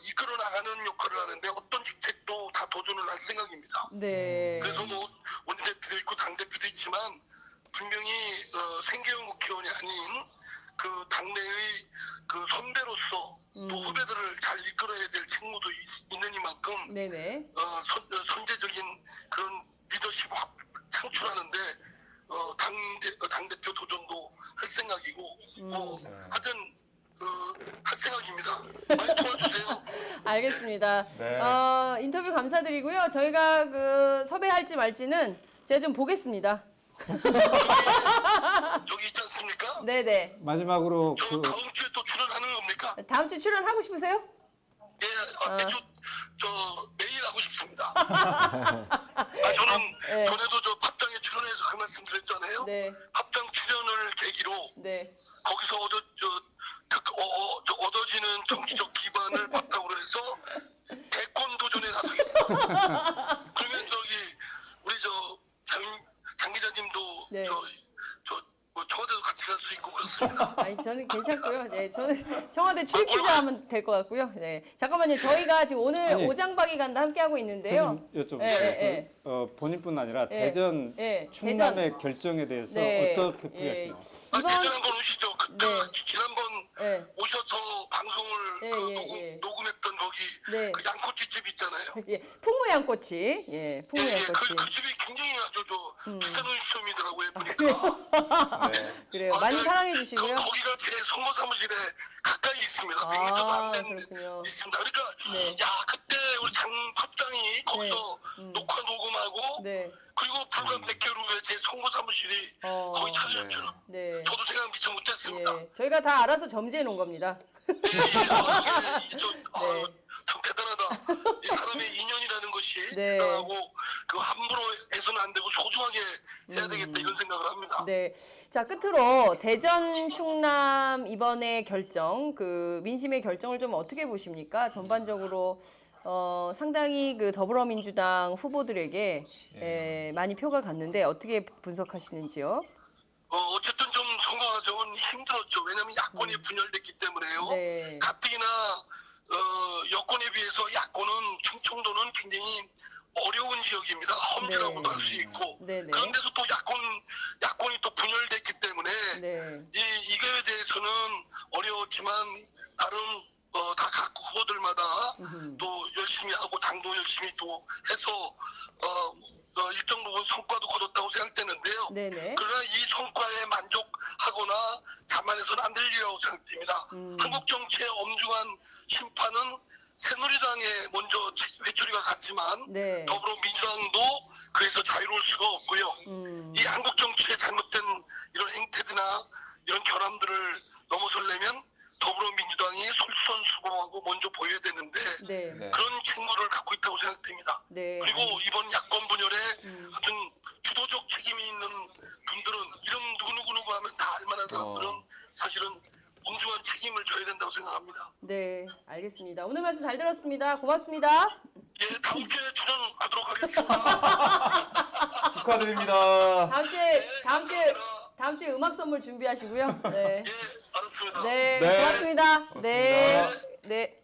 이끌어 나가는 역할을 하는데 어떤 직책도 다 도전을 할 생각입니다. 네. 그래서 뭐 원내대표도 있고 당대표도 있지만 분명히 생계형 국회의원이 아닌 그 당내의 그 선배로서 또 후배들을 잘 이끌어야 될 책무도 있는 이만큼 네네. 선제적인 그런 리더십을 창출하는데 당대표 도전도 할 생각이고 뭐 하여튼 할 생각입니다. 많이 도와주세요. 알겠습니다. 네. 인터뷰 감사드리고요. 저희가 그 섭외할지 말지는 제가 좀 보겠습니다. 저기 있지 않습니까? 네네. 마지막으로 저 그 다음 주에 또 출연하는 겁니까? 다음 주 출연하고 싶으세요? 예, 매주 매일 하고 싶습니다. 저는 네. 전에도 저 합장에 출연해서 그 말씀 드렸잖아요. 네. 합장 출연을 계기로 네. 거기서 얻어지는 정치적 기반을 바탕으로 해서 대권 도전에 나서겠다. 그러면 우리 장 기자님도 네. 뭐 저와도 같이 갈 수 있고 그렇습니다. 아니 저는 괜찮고요. 네, 저는 청와대 출입기자 하면 될 것 같고요. 네, 잠깐만요. 저희가 지금 오늘 아니, 오장박이 간다 함께 하고 있는데요. 좀 여쭤볼게요. 예, 본인뿐 아니라 예, 대전 예, 충남의 결정에 대해서 네, 어떻게 풀이하시나요? 이번 대전 한번 오시죠. 네. 지난번 예, 오셔서 방송을 녹음했던 거기 네. 그 양꼬치집 있잖아요. 예, 풍무양꼬치, 예, 풍무양꼬치. 그 집이 굉장히 아주 비싼 음식점이더라고요. 보니까. 그래요. 많이 사랑해 주시고요. 거기가 제 선거 사무실에 가까이 있습니다. 100m도 안 되는 데 그렇군요. 있습니다. 그러니까 네. 야 그때 우리 장 팝장이 거기서 녹화 녹음하고 네, 그리고 불과 몇 개월 후에 제 선거 사무실이 거기 찾으셨죠. 네. 저도 생각 미처 못했습니다. 예, 저희가 다 알아서 점지해 놓은 겁니다. 참 대단하다. 이 사람의 인연이라는 것이 네. 대단하고 그 함부로 해서는 안 되고 소중하게 해야 되겠다 이런 생각을 합니다. 네. 자, 끝으로 대전 충남 이번에 결정, 그 민심의 결정을 좀 어떻게 보십니까? 전반적으로 상당히 그 더불어민주당 후보들에게 많이 표가 갔는데 어떻게 분석하시는지요? 어쨌든 좀 선거가 좀 힘들었죠. 왜냐하면 야권이 분열됐기 때문에요. 네. 가뜩이나 여권에 비해서 야권은 충청도는 굉장히 어려운 지역입니다. 험지라고도 할 수 있고 네네. 그런데서 또 야권이 또 분열됐기 때문에 네. 이거에 대해서는 어려웠지만 나름 다 각 후보들마다 또 열심히 하고 당도 열심히 또 해서 일정 부분 성과도 거뒀다고 생각되는데요. 네네. 그러나 이 성과에 만족하거나 자만해서는 안 될 일이라고 생각됩니다. 한국 정치의 엄중한 심판은 새누리당에 먼저 회초리가 갔지만 네. 더불어민주당도 그래서 자유로울 수가 없고요. 이 한국 정치의 잘못된 이런 행태들이나 이런 결함들을 넘어서려면 더불어민주당이 솔선수범하고 먼저 보여야 되는데 네. 그런 책무를 갖고 있다고 생각됩니다. 네. 그리고 이번 야권 분열에 하여튼 주도적 책임이 있는 분들은 이름 누구누구 하면 다 알만한 사람들은 사실은 엄중한 책임을 져야 된다고 생각합니다. 네, 알겠습니다. 오늘 말씀 잘 들었습니다. 고맙습니다. 예, 다음 주에 출연하도록 하겠습니다. 축하드립니다. 다음 주에 음악 선물 준비하시고요. 네. 예, 알았습니다. 네, 네. 고맙습니다. 네. 고맙습니다. 네.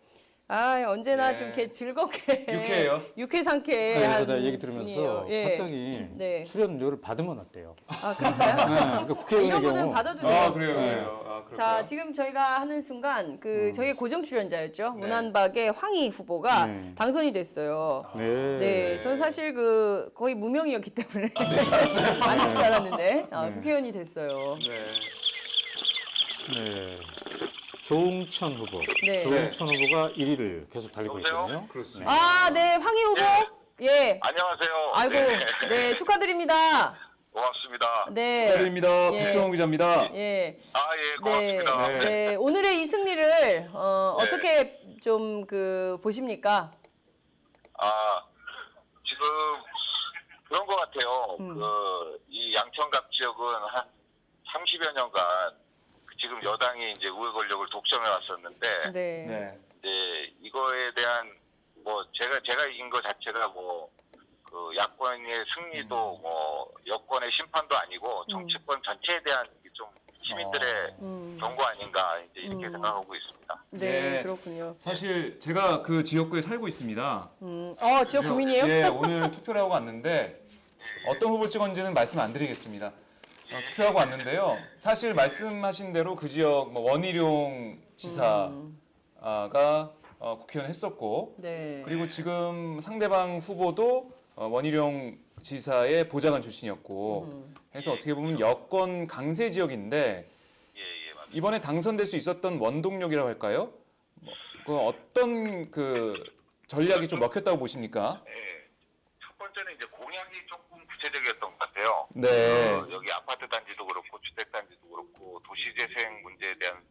아, 언제나 네. 좀 이렇게 즐겁게 유쾌해요. 유쾌 상쾌 그래서 내가 얘기 들으면서 분이에요. 예. 갑자기 네. 출연료를 받으면 어때요? 아, 그럴까요? 네, 그러니까 국회의원의 이런 분은 경우 받아도 돼요. 아 그래요, 네. 그래요. 아, 자, 그럴까요? 지금 저희가 하는 순간 저희의 고정 출연자였죠. 네. 문안박의 황희 후보가 네. 당선이 됐어요. 네. 네, 저는 사실 그 거의 무명이었기 때문에 안 할 줄 알았는데 국회의원이 됐어요. 네. 네. 조응천 후보. 네. 조응천 후보가 1위를 계속 달리고 여보세요? 있거든요. 그렇습니다. 아, 네, 황희 후보. 예. 안녕하세요. 아이고, 네, 축하드립니다. 고맙습니다. 네. 축하드립니다. 예. 국정원 기자입니다. 예. 아, 예, 고맙습니다. 네. 네, 오늘의 이 승리를 어떻게 좀 그 보십니까? 아, 지금 그런 것 같아요. 이 양천갑 지역은 한 30여 년간 지금 여당이 이제 우회 권력을 독점해 왔었는데, 네. 네. 이제 이거에 대한 뭐 제가 이긴 거 자체가 뭐 그 야권의 승리도 뭐 여권의 심판도 아니고 정치권 전체에 대한 좀 시민들의 경고 아닌가 이제 이렇게 생각하고 있습니다. 네, 네. 그렇군요. 사실 제가 그 지역구에 살고 있습니다. 지역 구민이에요? 예, 오늘 투표를 하고 왔는데 어떤 후보를 찍었는지는 말씀 안 드리겠습니다. 투표하고 왔는데요. 사실 말씀하신 대로 그 지역 뭐 원희룡 지사가 국회의원 했었고 네. 그리고 지금 상대방 후보도 원희룡 지사의 보좌관 출신이었고 해서 어떻게 보면 여권 강세 지역인데 예, 예, 맞습니다. 이번에 당선될 수 있었던 원동력이라고 할까요? 그 어떤 그 전략이 좀 먹혔다고 보십니까? 예. 첫 번째는 이제 공약이 조금 구체적이었던 것 같아요. 네. 여기 아파트 단지도 그렇고 주택 단지도 그렇고 도시재생 문제에 대한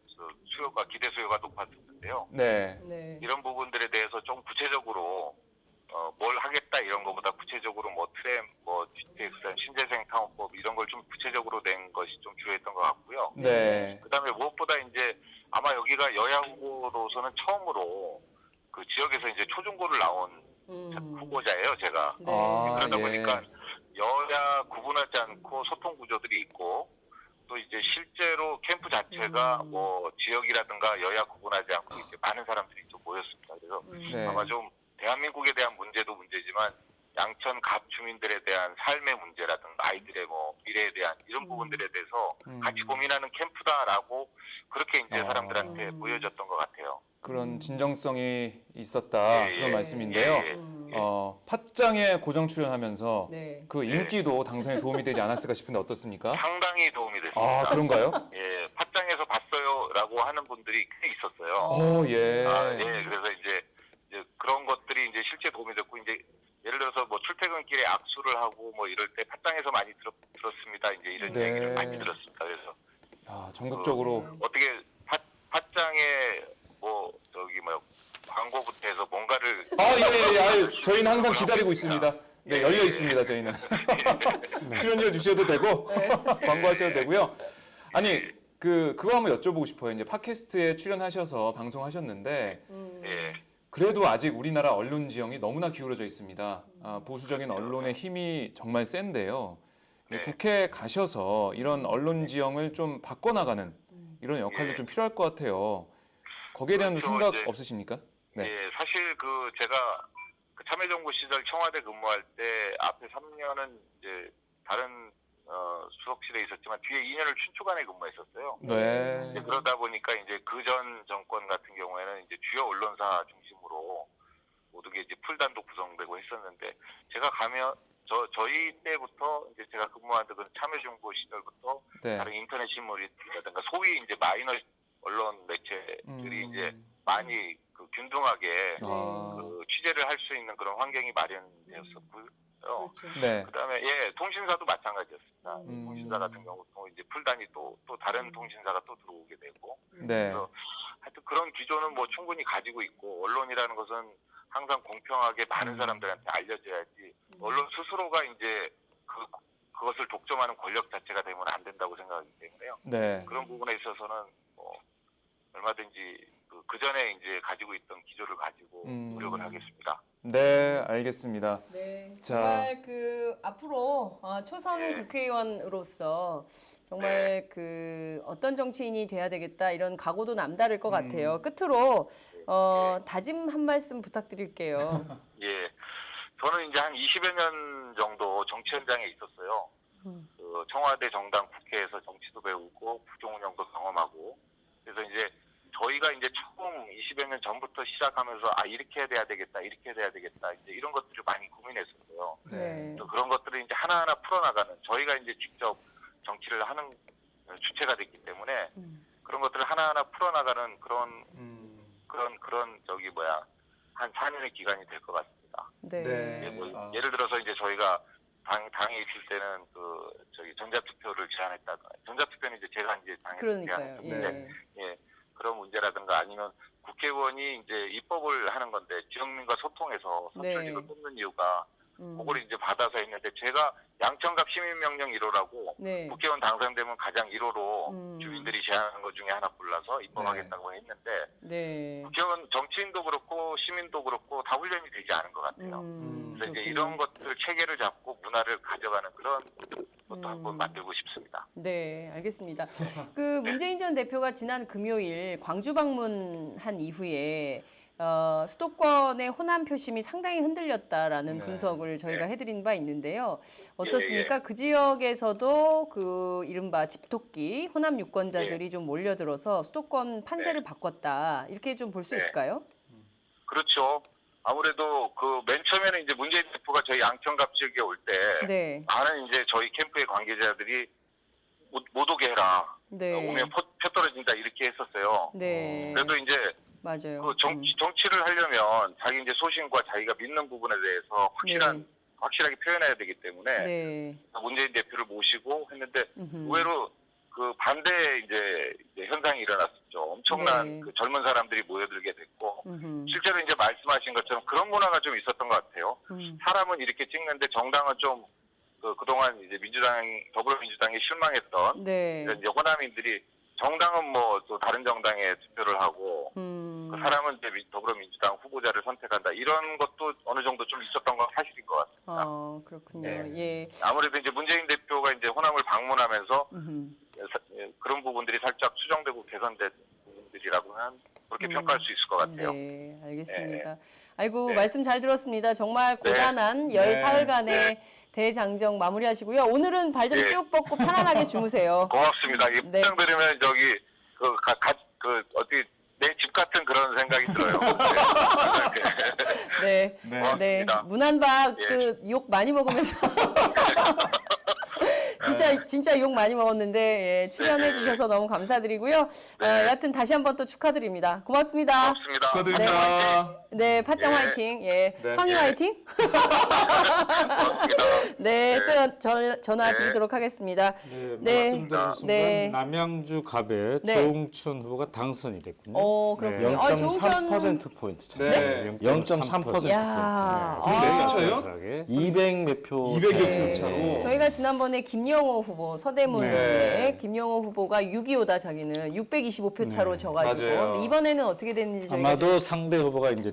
수요가 기대 수요가 높았었는데요. 네. 네. 이런 부분들에 대해서 좀 구체적으로 뭘 하겠다 이런 것보다 구체적으로 뭐 트램, 뭐 GTX, 신재생 사업법 이런 걸 좀 구체적으로 낸 것이 좀 주요했던 것 같고요. 네. 그다음에 무엇보다 이제 아마 여기가 여야 후보로서는 처음으로 그 지역에서 이제 초중고를 나온 후보자예요, 제가. 네. 아, 그러다 예. 보니까 여야 구분하지 않고 소통 구조들이 있고 또 이제 실제로 캠프 자체가 뭐 지역이라든가 여야 구분하지 않고 이제 많은 사람들이 좀 모였습니다. 그래서 네. 아마 좀 대한민국에 대한 문제도 문제지만 양천 갑 주민들에 대한 삶의 문제라든가 아이들의 뭐 미래에 대한 이런 부분들에 대해서 같이 고민하는 캠프다라고 그렇게 이제 사람들한테 보여졌던 것 같아요. 그런 진정성이 있었다 예, 그런 예. 말씀인데요. 예, 예. 팟짱에 고정 출연하면서 네. 그 인기도 당선에 도움이 되지 않았을까 싶은데 어떻습니까? 상당히 도움이 됐습니다. 아 그런가요? 예, 팟짱에서 봤어요라고 하는 분들이 꽤 있었어요. 예. 예, 그래서 이제 그런 것들이 이제 실제 도움이 됐고 이제 예를 들어서 뭐 출퇴근길에 악수를 하고 뭐 이럴 때 팟짱에서 많이 들었습니다. 이제 이런 네. 얘기를 많이 들었습니다. 그래서 야, 전국적으로 어떻게 팟짱에 뭐 저기 뭐 광고부터 해서 뭔가를 예. 저희는 항상 기다리고 있습니다. 네, 열려 있습니다. 저희는 출연료 주셔도 되고 광고하셔도 되고요. 아니 그거 한번 여쭤보고 싶어요. 이제 팟캐스트에 출연하셔서 방송하셨는데 예. 그래도 아직 우리나라 언론 지형이 너무나 기울어져 있습니다. 보수적인 언론의 힘이 정말 센데요. 네. 국회에 가셔서 이런 언론 지형을 좀 바꿔나가는 이런 역할도 예. 좀 필요할 것 같아요. 거기에 대한 그렇죠. 생각 이제 없으십니까? 네. 예, 사실 그 제가 그 참여정부 시절 청와대 근무할 때 앞에 3년은 이제 다른 수석실에 있었지만 뒤에 2년을 춘추관에 근무했었어요. 네. 이제 그러다 보니까 이제 그 전 정권 같은 경우에는 이제 주요 언론사 중심으로 모든 게 이제 풀단도 구성되고 했었는데 제가 가면 저희 때부터 이제 제가 근무하던 그 참여정부 시절부터 네. 다른 인터넷 신문이라든가 소위 이제 마이너 언론 매체들이 이제 많이 그 균등하게 그 취재를 할 수 있는 그런 환경이 마련되었었고요. 그렇죠. 네. 그다음에 통신사도 마찬가지였습니다. 통신사 같은 경우도 이제 풀단이 또 다른 통신사가 또 들어오게 되고 네. 그래서 하여튼 그런 기조는 뭐 충분히 가지고 있고 언론이라는 것은 항상 공평하게 많은 사람들한테 알려져야지 언론 스스로가 이제 그것을 독점하는 권력 자체가 되면 안 된다고 생각하기 때문에요. 네. 그런 부분에 있어서는 뭐 얼마든지 그 전에 이제 가지고 있던 기조를 가지고 노력을 하겠습니다. 네, 알겠습니다. 네, 자. 정말 그 앞으로 초선 네. 국회의원으로서 정말 그 어떤 정치인이 돼야 되겠다 이런 각오도 남다를 것 같아요. 끝으로 다짐 한 말씀 부탁드릴게요. 예, 저는 이제 한 20여 년 정도 정치 현장에 있었어요. 그 청와대 정당 국회에서 정치도 배우고 국정 운영도 경험하고 그래서 이제 저희가 이제 처음 20여 년 전부터 시작하면서 이렇게 해야 되겠다, 이렇게 해야 되겠다 이제 이런 것들을 많이 고민했었어요. 네. 또 그런 것들을 이제 하나하나 풀어나가는 저희가 이제 직접 정치를 하는 주체가 됐기 때문에 그런 것들을 하나하나 풀어나가는 그런 저기 한 4년의 기간이 될 것 같습니다. 네. 네. 뭐 예를 들어서 이제 저희가 당에 있을 때는 저기 전자투표를 제안했다든가 전자투표는 이제 제가 이제 당에 그러니까요. 제안했는데 그런 문제라든가 아니면 국회의원이 이제 입법을 하는 건데 지역민과 소통해서 선출직을 뽑는 이유가 그걸 이제 받아서 했는데 제가 양천갑 시민명령 1호라고 네. 국회의원 당선되면 가장 1호로 주민들이 제안하는 것 중에 하나 골라서 입법하겠다고 했는데 네. 국회의원 정치인도 그렇고 시민도 그렇고 다 훈련이 되지 않은 것 같아요. 그래서 이제 이런 것들 체계를 잡고 문화를 가져가는 그런 것도 한번 만들고 싶습니다. 네, 알겠습니다. 그 문재인 전 대표가 지난 금요일 광주 방문한 이후에 수도권의 호남 표심이 상당히 흔들렸다라는 분석을 저희가 해드린 바 있는데요. 어떻습니까? 그 지역에서도 그 이른바 집토끼 호남 유권자들이 좀 몰려들어서 수도권 판세를 바꿨다 이렇게 좀 볼 수 있을까요? 그렇죠. 아무래도 그 맨 처음에는 이제 문재인 대표가 저희 양천갑 지역에 올 때 많은 이제 저희 캠프의 관계자들이 못 오게 해라. 오면 표 떨어진다 이렇게 했었어요. 네. 그래도 이제 맞아요. 그 정치를 하려면 자기 이제 소신과 자기가 믿는 부분에 대해서 확실하게 표현해야 되기 때문에 문재인 대표를 모시고 했는데 의외로 그 반대 이제 현상이 일어났었죠. 엄청난 그 젊은 사람들이 모여들게 됐고 실제로 이제 말씀하신 것처럼 그런 문화가 좀 있었던 것 같아요. 사람은 이렇게 찍는데 정당은 좀 그동안 이제 더불어민주당에 실망했던 이런 이제 호남인들이 정당은 뭐 또 다른 정당에 투표를 하고 그 사람은 이제 더불어민주당 후보자를 선택한다 이런 것도 어느 정도 좀 있었던 건 사실인 것 같습니다. 그렇군요. 예. 아무래도 이제 문재인 대표가 이제 호남을 방문하면서 그렇게 평가할 수 있을 것 같아요. 네, 알겠습니다. 아이고 네. 말씀 잘 들었습니다. 정말 고단한 열 네. 사흘간의 네. 대장정 마무리하시고요. 오늘은 발 좀 네. 쭉 뻗고 편안하게 주무세요. 고맙습니다. 이 네. 표정 들으면 저기 어디 내 집 같은 그런 생각이 들어요. 네, 네. 네, 고맙습니다. 문한박 예. 그 욕 많이 먹으면서 진짜 욕 많이 먹었는데 예, 출연해 네. 주셔서 너무 감사드리고요. 여하튼 다시 한번 또 축하드립니다. 고맙습니다. 고맙습니다. 축하드립니다. 네, 팥장 예. 화이팅. 예, 네. 황희 예. 화이팅. 고맙습니다. 네, 네. 또 전화 네. 드리도록 하겠습니다. 네, 네. 말씀드린 순간 네. 남양주 갑의 네. 조응천 후보가 당선이 됐군요. 그렇군요. 네. 조응천 0.3% 차이. 네. 0.3% 야, 포인트. 몇 아. 차예요? 200 몇 표. 200여 네. 표 차로. 저희가 지난번에 김영호 후보 서대문의 네. 김영호 후보가 6.25다 자기는 625표 차로 네. 져가지고 맞아요. 이번에는 어떻게 됐는지 저희가 아마도 상대 후보가 이제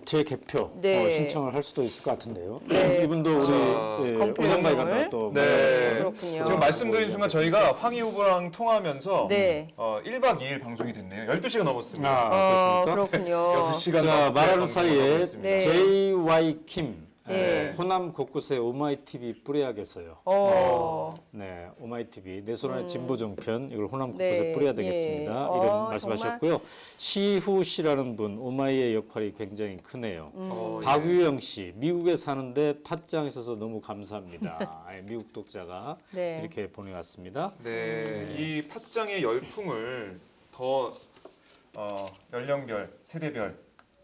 재개표 네. 신청을 할 수도 있을 것 같은데요. 네. 이분도 우리 예, 검표 우정바이 요청을. 간다 또. 네. 그렇군요. 지금 말씀드린 순간 저희가 황희 후보랑 통화하면서 네. 1박 2일 방송이 됐네요. 12시가 넘었습니다. 아, 그렇습니까? 그렇군요. 6시간 자, 말하는 사이에 네. JY 킴 네. 호남 곳곳에 오마이TV 뿌려야겠어요. 네, 오마이TV 내 손안의 진보 정편 이걸 호남 곳곳에 네, 뿌려야 예. 되겠습니다. 어, 이런 말씀하셨고요. 시후 씨라는 분 오마이의 역할이 굉장히 크네요. 음. 박유영 씨 미국에 사는데 팟짱 있어서 너무 감사합니다. 예, 미국 독자가 네. 이렇게 보내왔습니다. 네, 이 팟짱의 열풍을 더 연령별, 세대별,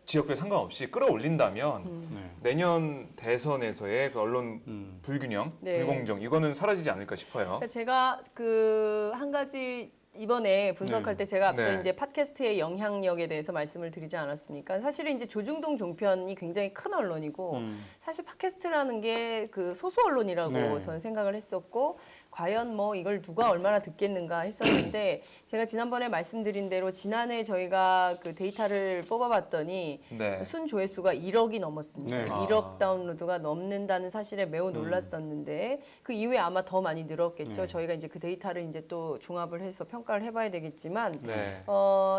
지역별 상관없이 끌어올린다면 네. 내년 대선에서의 그 언론 불균형, 네. 불공정 이거는 사라지지 않을까 싶어요. 그러니까 제가 그 한 가지 이번에 분석할 때 제가 앞서 네. 이제 팟캐스트의 영향력에 대해서 말씀을 드리지 않았습니까? 사실은 이제 조중동 종편이 굉장히 큰 언론이고 사실 팟캐스트라는 게 그 소수 언론이라고 네. 저는 생각을 했었고 과연 뭐 이걸 누가 얼마나 듣겠는가 했었는데 제가 지난번에 말씀드린 대로 지난해 저희가 그 데이터를 뽑아봤더니 네. 순 조회수가 1억이 넘었습니다. 네. 1억 다운로드가 넘는다는 사실에 매우 놀랐었는데 그 이후에 아마 더 많이 늘었겠죠. 네. 저희가 이제 그 데이터를 이제 또 종합을 해서 평가를 해봐야 되겠지만 네.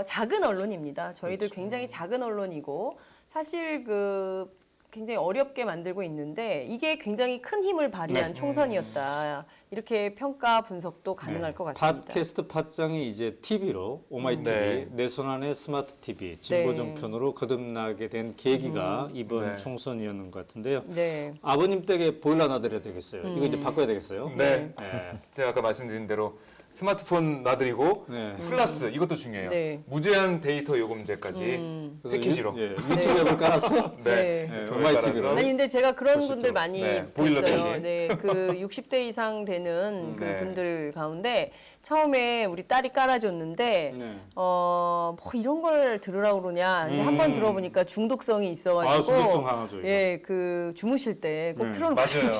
작은 언론입니다. 저희들 굉장히 작은 언론이고 사실 그 굉장히 어렵게 만들고 있는데 이게 굉장히 큰 힘을 발휘한 네. 총선이었다. 이렇게 평가 분석도 가능할 것 같습니다. 팟캐스트 팟짱이 이제 TV로 오마이TV 네. 내 손안의 스마트 TV 진보 네. 정편으로 거듭나게 된 계기가 이번 네. 총선이었는 것 같은데요. 네. 아버님 댁에 보일러 놔드려야 되겠어요. 이거 이제 바꿔야 되겠어요. 네. 네. 제가 아까 말씀드린 대로 스마트폰 놔드리고 네. 플러스 이것도 중요해요. 네. 무제한 데이터 요금제까지 패키지로. 유튜브 앱을 깔아서 네. 네, 유튜브에 오마이TV로. 따라서. 아니 근데 제가 그런 볼 수 분들 있도록. 많이 네, 보일러 봤어요. 대신. 네, 그 60대 이상 되는 그 네. 분들 가운데 처음에 우리 딸이 깔아줬는데 네. 뭐 이런 걸 들으라고 그러냐. 근데 한번 들어보니까 중독성이 있어가지고 아, 중독성 강하죠, 이거. 예, 그 주무실 때 꼭 네. 틀어놓고 맞아요.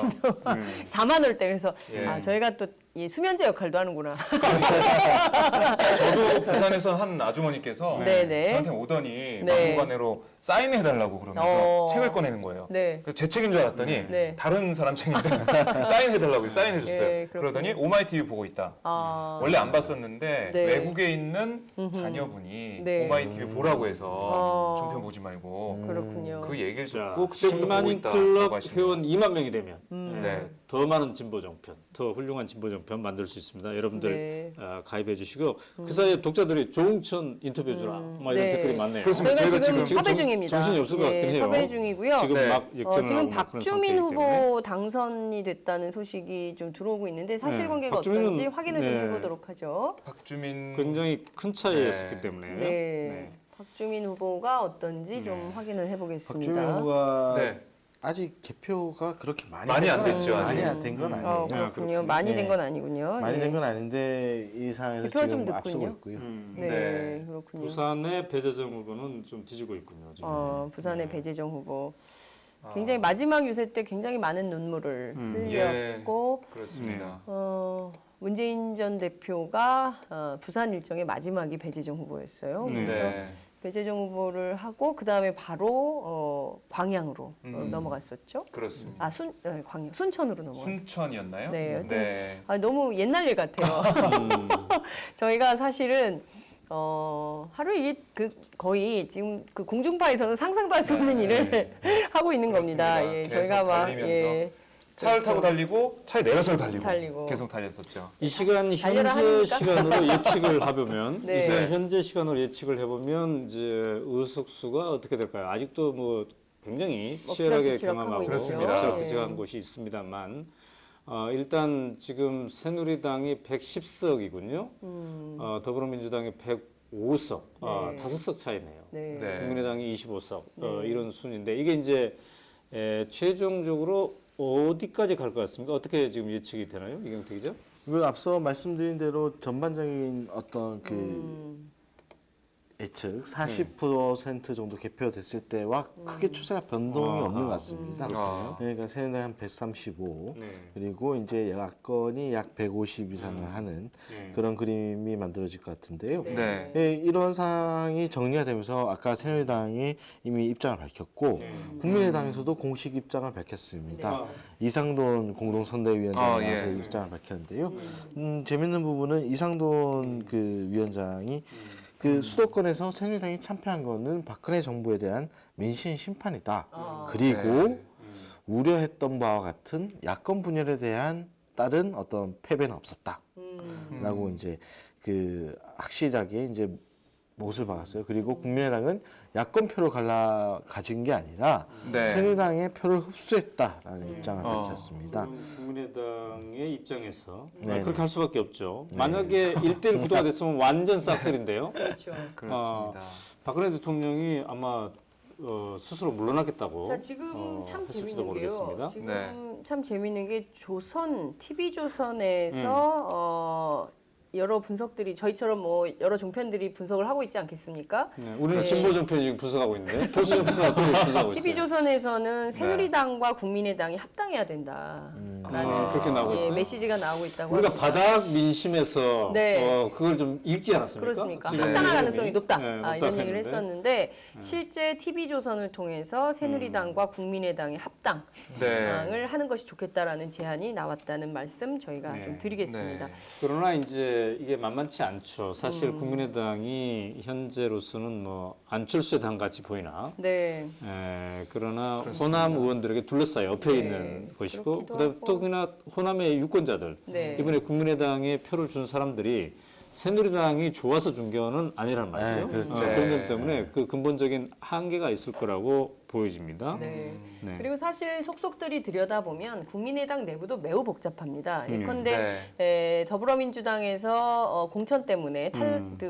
네. 잠 안 올 때 그래서 예. 저희가 또 이 수면제 역할도 하는구나. 저도 부산에서 한 아주머니께서 네네. 저한테 오더니 네. 막무가내로 사인해달라고 그러면서 어. 책을 꺼내는 거예요. 네. 그래서 제 책인 줄 알았더니 네. 다른 사람 책인데 사인해달라고 사인해줬어요. 예, 그렇군요. 그러더니 오마이TV 보고 있다. 아, 원래 안 봤었는데 네. 외국에 있는 자녀분이 네. 오마이TV 보라고 해서 어. 종편 보지 말고 그렇군요. 그 얘기를 자, 듣고 그때부터 보고 10만인 있다고 클럽 하시네요. 회원 2만 명이 되면 네. 더 많은 진보 정편, 더 훌륭한 진보 정편 만들 수 있습니다. 여러분들 네. 가입해 주시고요. 그 사이에 독자들이 조응천 인터뷰 주라 막 이런 네. 댓글이 많네요. 그렇습니다. 저희가 저희가 지금 섭외 정- 중입니다. 정신이 없을 것 같긴 해요. 섭외 중이고요. 지금 네. 막 역전을 지금 하고 막 그런 박주민 상태이기 때문에. 후보 당선이 됐다는 소식이 좀 들어오고 있는데 사실관계가 박주민은, 어떤지 확인을 좀 네. 해보도록 하죠. 박주민 굉장히 큰 차이였기 네. 때문에. 네. 박주민 후보가 어떤지 좀 확인을 해보겠습니다. 박주민 후보가 네. 아직 개표가 그렇게 많이 안 됐죠, 많이 아직. 안 된 건 아니에요. 그렇군요. 그렇군요. 많이 된 네. 건 아니군요. 많이 예. 된 건 아닌데 이 상황에서 개표가 지금 좀 앞서고 늦군요. 있고요. 네, 네. 그렇군요. 부산의 배재정 후보는 좀 뒤지고 있군요. 지금. 부산의 네. 배재정 후보. 아, 굉장히 마지막 유세 때 굉장히 많은 눈물을 흘렸고 그렇습니다. 문재인 전 대표가 부산 일정의 마지막이 배재정 후보였어요. 네. 그래서 네. 배재정 후보를 하고 그 다음에 바로 광양으로 넘어갔었죠. 그렇습니다. 아, 광양, 순천으로 넘어갔어요. 순천이었나요? 네, 여튼 네. 너무 옛날 일 같아요. 저희가 사실은 하루 이게 거의 지금 그 공중파에서는 상상도 할 수 없는 일을 하고 있는 겁니다. 그렇습니다. 예, 계속 저희가 막 달리면서 차를 타고 달리고 차에 내려서 달리고 계속 달렸었죠. 이 시간 달려라 현재 하니까. 시간으로 예측을 해보면 네. 이 시간 현재 시간으로 예측을 해보면 이제 의석수가 어떻게 될까요? 아직도 뭐 굉장히 치열하게 엎치락뒤치락 경험하고 하고 있죠. 엎치락뒤치락한 예. 곳이 있습니다만 일단 지금 새누리당이 110석이군요. 더불어민주당이 105석, 네. 5석 차이네요. 네. 네. 국민의당이 25석 네. 이런 순인데 이게 이제 최종적으로 어디까지 갈 것 같습니까? 어떻게 지금 예측이 되나요, 이경태 기자? 그 앞서 말씀드린 대로 전반적인 어떤 그 예측 40% 정도 개표됐을 때와 크게 추세가 변동이 없는 것 같습니다. 그러니까 새누리당 한 135, 네. 그리고 이제 야권이 약 150 이상을 하는 네. 그런 그림이 만들어질 것 같은데요. 네. 예, 이런 상황이 정리가 되면서 아까 새누리당이 이미 입장을 밝혔고 네. 국민의당에서도 공식 입장을 밝혔습니다. 아. 이상돈 공동선대위원장이 예. 나와서 입장을 밝혔는데요. 재밌는 부분은 이상돈 그 위원장이 그 수도권에서 새누리당이 참패한 거는 박근혜 정부에 대한 민심 심판이다. 그리고 네. 우려했던 바와 같은 야권 분열에 대한 다른 어떤 패배는 없었다. 라고 이제 그 확실하게 이제 못을 박았어요. 그리고 국민의당은 야권표를 가진 게 아니라 네. 새누리당의 표를 흡수했다라는 입장을 밝혔습니다. 국민의당의 입장에서 네. 그렇게 할 수밖에 없죠. 네. 만약에 1대1 구도가 됐으면 완전 싹쓸인데요. 그렇죠. 그렇습니다. 박근혜 대통령이 아마 스스로 물러나겠다고 자, 지금 참 했을지도 재밌는 게요. 모르겠습니다. 지금 네. 참 재밌는 게 TV조선에서 여러 분석들이 저희처럼 뭐 여러 종편들이 분석을 하고 있지 않겠습니까? 네, 우리는 진보 정편이 지금 분석하고 있는데 보수 정편은 어떻게 분석하고 있어요? TV조선에서는 새누리당과 국민의당이 합당해야 된다라는 그렇게 나오고 있어요? 메시지가 나오고 있다고 우리가 합니다. 바닥 민심에서 네. 그걸 좀 읽지 않았습니까? 그렇습니까? 지금 합당할 의원님이? 가능성이 높다. 네, 이런 높다고 얘기를 했는데. 했었는데 실제 TV조선을 통해서 새누리당과 국민의당의 합당을 네. 하는 것이 좋겠다라는 제안이 나왔다는 말씀 저희가 네. 좀 드리겠습니다. 네. 그러나 이제 이게 만만치 않죠. 사실 국민의당이 현재로서는 뭐 안철수의 당 같이 보이나. 네. 그러나 그렇습니다. 호남 의원들에게 둘러싸여 엎여 네, 있는 것이고, 그렇기도 그다음에 하고. 또나 호남의 유권자들 네. 이번에 국민의당에 표를 준 사람들이 새누리당이 좋아서 준 거는 아니란 말이죠. 네, 그렇죠. 그런 점 때문에 그 근본적인 한계가 있을 거라고 보여집니다. 네. 네. 그리고 사실 속속들이 들여다보면 국민의당 내부도 매우 복잡합니다. 예컨대 네. 더불어민주당에서 공천 때문에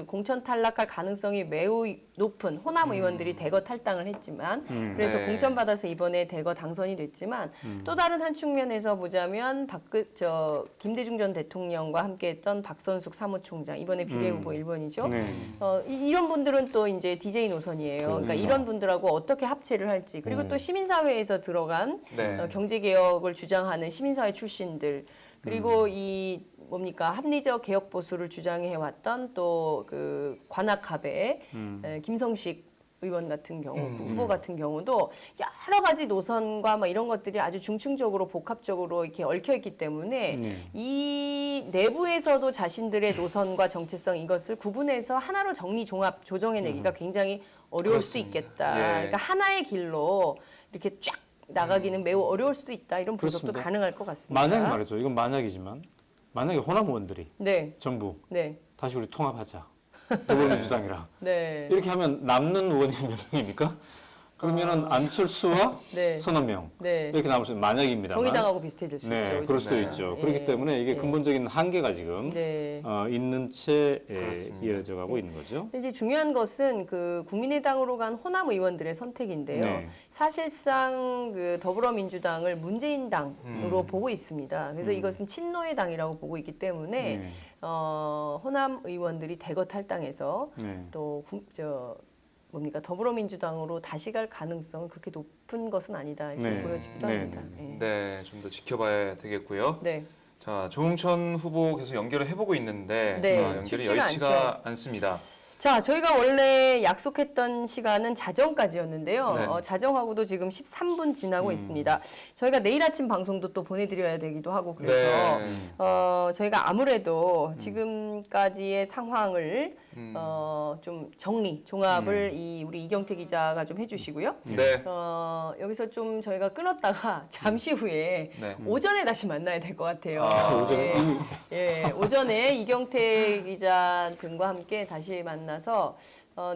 공천 탈락할 가능성이 매우 높은 호남 의원들이 대거 탈당을 했지만 그래서 네. 공천받아서 이번에 대거 당선이 됐지만 또 다른 한 측면에서 보자면 김대중 전 대통령과 함께했던 박선숙 사무총장 이번에 비례후보 1번이죠. 네. 이런 분들은 또 이제 DJ 노선이에요. 그러니까 이런 분들하고 어떻게 합체를 할지 그리고 또 시민사회에서 들어간 네. 경제개혁을 주장하는 시민사회 출신들 그리고 이 합리적 개혁 보수를 주장해왔던 또 그 관악갑의 김성식 의원 같은 경우, 후보 같은 경우도 여러 가지 노선과 막 이런 것들이 아주 중층적으로 복합적으로 이렇게 얽혀 있기 때문에 이 내부에서도 자신들의 노선과 정체성 이것을 구분해서 하나로 정리 종합 조정해내기가 굉장히 어려울 수 그렇습니다. 있겠다. 예. 그러니까 하나의 길로 이렇게 쫙 나가기는 매우 어려울 수도 있다. 이런 분석도 그렇습니다. 가능할 것 같습니다. 만약에 말이죠. 이건 만약이지만 만약에 호남 의원들이 네, 전부 네, 다시 우리 통합하자. 더불어민주당이랑 네. 이렇게 하면 남는 의원이 몇 명입니까? 그러면은 안철수와 네. 서너 명 네. 이렇게 남을 수 있는 만약입니다만. 정의당하고 비슷해질 수 네, 있죠. 그럴 수도 네. 있죠. 예. 그렇기 때문에 이게 예. 근본적인 한계가 지금 네. 있는 채 그렇습니다. 이어져 가고 있는 거죠. 근데 이제 중요한 것은 그 국민의당으로 간 호남 의원들의 선택인데요. 네. 사실상 그 더불어민주당을 문재인 당으로 보고 있습니다. 그래서 이것은 친노의 당이라고 보고 있기 때문에 네. 호남 의원들이 대거 탈당해서 네. 또 더불어민주당으로 다시 갈 가능성은 그렇게 높은 것은 아니다 이렇게 네. 보여지기도 네, 합니다. 네, 네, 좀 더 지켜봐야 되겠고요. 네. 자, 조홍천 후보 계속 연결을 해보고 있는데 네, 연결이 쉽지가 여의치가 않습니다. 자, 저희가 원래 약속했던 시간은 자정까지였는데요. 네. 자정하고도 지금 13분 지나고 있습니다. 저희가 내일 아침 방송도 또 보내드려야 되기도 하고 그래서 네. 저희가 아무래도 지금까지의 상황을 좀 종합을 우리 이경태 기자가 좀 해주시고요. 네. 여기서 좀 저희가 끊었다가 잠시 후에 네. 오전에 다시 만나야 될 것 같아요. 아, 오전에? 오전에 이경태 기자 등과 함께 다시 만나서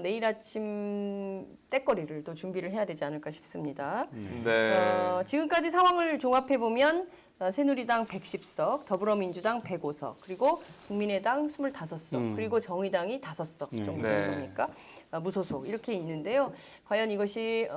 내일 아침 떼거리를 또 준비를 해야 되지 않을까 싶습니다. 네. 지금까지 상황을 종합해 보면 새누리당 110석, 더불어민주당 105석, 그리고 국민의당 25석, 그리고 정의당이 5석 정도 네. 된 겁니까? 무소속 이렇게 있는데요. 과연 이것이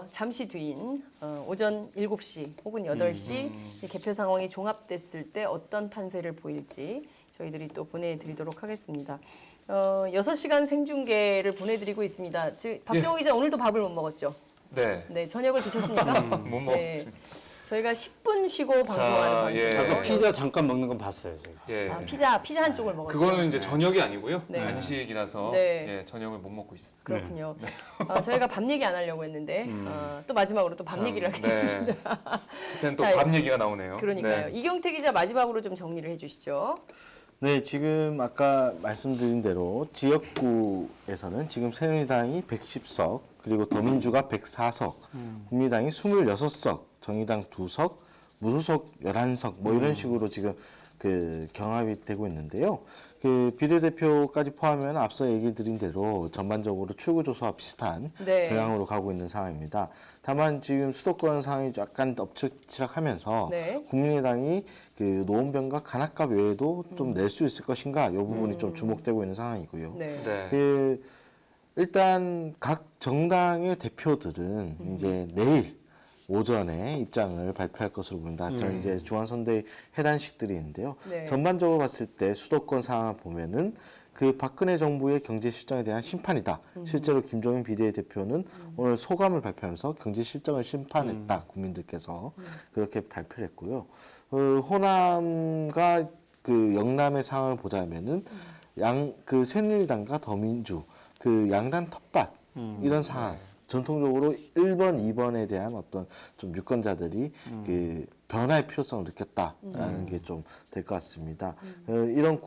잠시 뒤인 오전 7시 혹은 8시 이 개표 상황이 종합됐을 때 어떤 판세를 보일지 저희들이 또 보내드리도록 하겠습니다. 6시간 생중계를 보내드리고 있습니다. 박정호 기자 오늘도 밥을 못 먹었죠? 네. 네, 저녁을 드셨습니까? 못 먹었습니다. 저희가 10분 쉬고 방송하는 방식이에요. 아까 피자 잠깐 먹는 건 봤어요. 제가. 예. 피자 한 쪽을 먹었죠. 그거는 이제 저녁이 아니고요. 네. 간식이라서 네. 예, 저녁을 못 먹고 있어요. 그렇군요. 저희가 밤 얘기 안 하려고 했는데 또 마지막으로 또 밤 얘기를 하겠습니다. 네. 그때는 또 자, 밥 얘기가 나오네요. 그러니까요. 네. 이경태 기자 마지막으로 좀 정리를 해주시죠. 네, 지금 아까 말씀드린 대로 지역구에서는 지금 새누리당이 110석, 그리고 더민주가 104석, 국민의당이 26석, 정의당 2석, 무소속 11석, 뭐 이런 식으로 지금 그 경합이 되고 있는데요. 그 비례대표까지 포함하면 앞서 얘기 드린 대로 전반적으로 출구조사와 비슷한 네. 경향으로 가고 있는 상황입니다. 다만 지금 수도권 상황이 약간 엎치락치락하면서 네. 국민의당이 그 노원병과 간악갑 외에도 좀 낼 수 있을 것인가, 이 부분이 좀 주목되고 있는 상황이고요. 네. 네. 그 일단 각 정당의 대표들은 이제 내일 오전에 입장을 발표할 것으로 보입니다. 저는 이제 중앙선대위 해단식들이 있는데요. 네. 전반적으로 봤을 때 수도권 상황을 보면은 그 박근혜 정부의 경제 실정에 대한 심판이다. 실제로 김종인 비대위대표는 오늘 소감을 발표하면서 경제 실정을 심판했다. 국민들께서 그렇게 발표를 했고요. 호남과 그 영남의 상황을 보자면은 그 새누리당과 더민주 그 양당 텃밭 이런 상황. 전통적으로 1번, 2번에 대한 어떤 좀 유권자들이 그 변화의 필요성을 느꼈다라는 게 좀 될 것 같습니다. 이런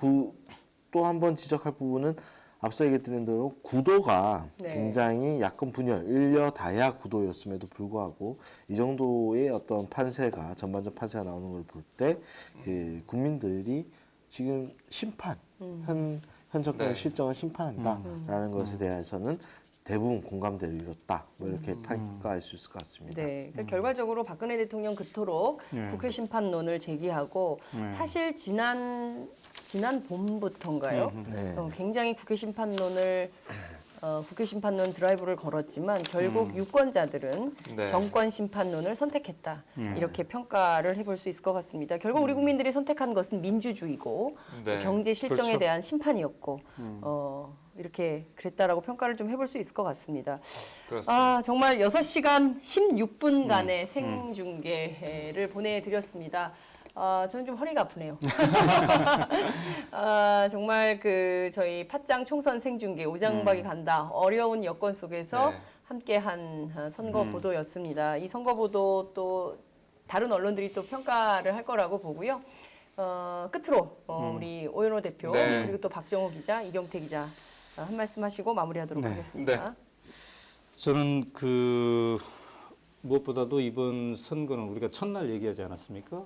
또 한 번 지적할 부분은 앞서 얘기드린 대로 구도가 네. 굉장히 야권 분열, 일려 다야 구도였음에도 불구하고 이 정도의 어떤 판세가 전반적 판세가 나오는 걸 볼 때 그 국민들이 지금 심판, 현 정권의 네. 실정을 심판한다라는 것에 대해서는 대부분 공감대를 이뤘다. 뭐 이렇게 평가할 수 있을 것 같습니다. 네, 그러니까 결과적으로 박근혜 대통령 그토록 국회 심판론을 제기하고 사실 지난 봄부터인가요? 네. 굉장히 국회 심판론 드라이브를 걸었지만 결국 유권자들은 네. 정권 심판론을 선택했다. 이렇게 평가를 해볼 수 있을 것 같습니다. 결국 우리 국민들이 선택한 것은 민주주의고 네. 경제 실정에 그렇죠. 대한 심판이었고 이렇게 그랬다라고 평가를 좀 해볼 수 있을 것 같습니다. 그렇습니다. 정말 6시간 16분간의 생중계를 보내드렸습니다. 저는 좀 허리가 아프네요. 정말 저희 팟짱 총선 생중계 오장박이 간다. 어려운 여건 속에서 네. 함께한 선거 보도였습니다. 이 선거 보도 또 다른 언론들이 또 평가를 할 거라고 보고요. 끝으로 우리 오연호 대표 네. 그리고 또 박정호 기자, 이경태 기자 한 말씀 하시고 마무리하도록 네. 하겠습니다. 저는 무엇보다도 이번 선거는 우리가 첫날 얘기하지 않았습니까?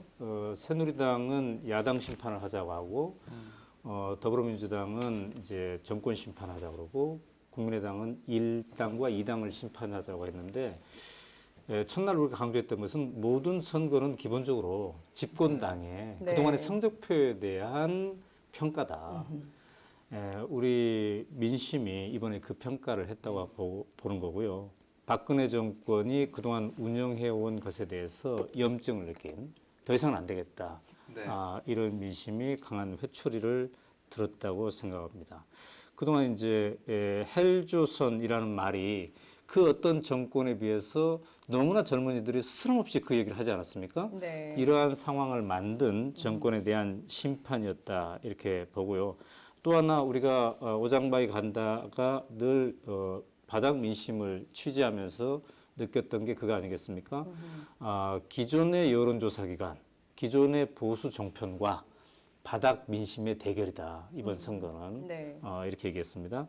새누리당은 야당 심판을 하자고 하고 더불어민주당은 이제 정권 심판하자고 그러고 국민의당은 1당과 2당을 심판하자고 했는데 첫날 우리가 강조했던 것은 모든 선거는 기본적으로 집권당의 네. 그동안의 성적표에 대한 평가다. 우리 민심이 이번에 그 평가를 했다고 보는 거고요. 박근혜 정권이 그동안 운영해온 것에 대해서 염증을 느낀 더 이상은 안 되겠다. 네. 이런 민심이 강한 회초리를 들었다고 생각합니다. 그동안 이제 헬조선이라는 말이 그 어떤 정권에 비해서 너무나 젊은이들이 스름없이 그 얘기를 하지 않았습니까? 네. 이러한 상황을 만든 정권에 대한 심판이었다 이렇게 보고요. 또 하나 우리가 오장바위 간다가 늘 바닥 민심을 취재하면서 느꼈던 게 그거 아니겠습니까? 기존의 여론조사 기관, 기존의 보수 정편과 바닥 민심의 대결이다. 이번 선거는 네. 이렇게 얘기했습니다.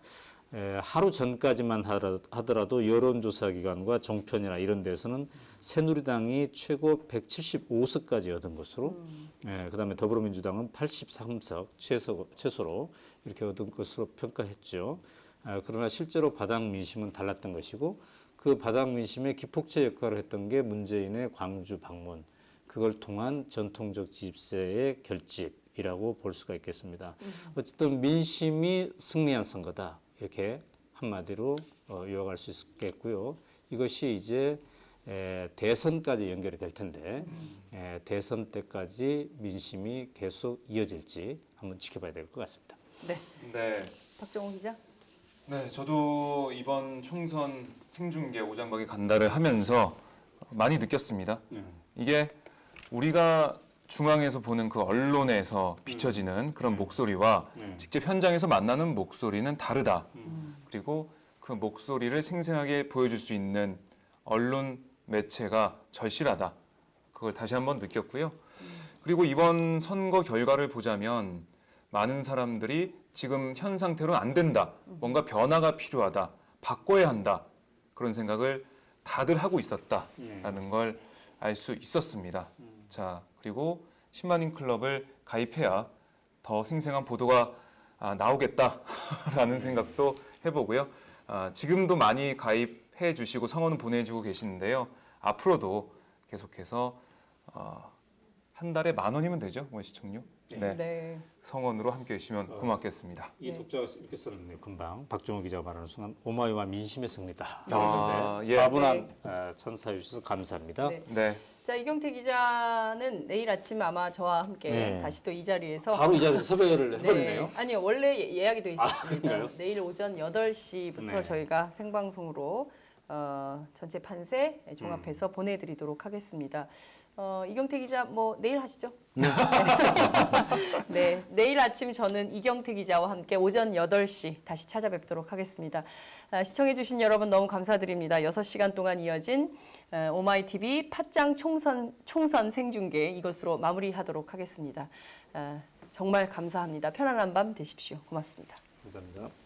하루 전까지만 하더라도 여론조사 기관과 정편이나 이런 데서는 새누리당이 최고 175석까지 얻은 것으로, 그다음에 더불어민주당은 83석 최소로 이렇게 얻은 것으로 평가했죠. 그러나 실제로 바닥 민심은 달랐던 것이고 그 바닥 민심의 기폭제 역할을 했던 게 문재인의 광주 방문, 그걸 통한 전통적 지집세의 결집이라고 볼 수가 있겠습니다. 어쨌든 민심이 승리한 선거다. 이렇게 한마디로 요약할 수 있겠고요. 이것이 이제 대선까지 연결이 될 텐데 대선 때까지 민심이 계속 이어질지 한번 지켜봐야 될 것 같습니다. 네. 네. 박정호 기자. 네, 저도 이번 총선 생중계 오장박이 간다를 하면서 많이 느꼈습니다. 이게 우리가 중앙에서 보는 그 언론에서 비춰지는 그런 목소리와 직접 현장에서 만나는 목소리는 다르다. 그리고 그 목소리를 생생하게 보여줄 수 있는 언론 매체가 절실하다. 그걸 다시 한번 느꼈고요. 그리고 이번 선거 결과를 보자면 많은 사람들이 지금 현 상태로는 안 된다. 뭔가 변화가 필요하다. 바꿔야 한다. 그런 생각을 다들 하고 있었다라는 걸 알 수 있었습니다. 자, 그리고 10만인 클럽을 가입해야 더 생생한 보도가 나오겠다라는 생각도 해보고요. 지금도 많이 가입해 주시고 성원은 보내주고 계시는데요. 앞으로도 계속해서 한 달에 10,000원이면 되죠, 월 시청료. 네. 네. 성원으로 함께 해주시면 고맙겠습니다. 이 독자가 이렇게 썼네요. 금방 박정호 기자가 말하는 순간 오마이와 민심의 승리다. 아, 그랬는데 예. 과분한 천사해 주셔서 감사합니다. 네. 네. 자, 이경태 기자는 내일 아침 아마 저와 함께 네. 다시 또 이 자리에서 바로 이 자리에서 섭외를 해버리네요. 아니요, 원래 예약이 돼 있었습니다. 그런가요? 내일 오전 8시부터 네. 저희가 생방송으로 전체 판세 종합해서 보내드리도록 하겠습니다. 이경태 기자 뭐 내일 하시죠? 네, 내일 아침 저는 이경태 기자와 함께 오전 8시 다시 찾아뵙도록 하겠습니다. 시청해주신 여러분 너무 감사드립니다. 6시간 동안 이어진 오마이TV 팟짱 총선 생중계 이것으로 마무리하도록 하겠습니다. 정말 감사합니다. 편안한 밤 되십시오. 고맙습니다. 감사합니다.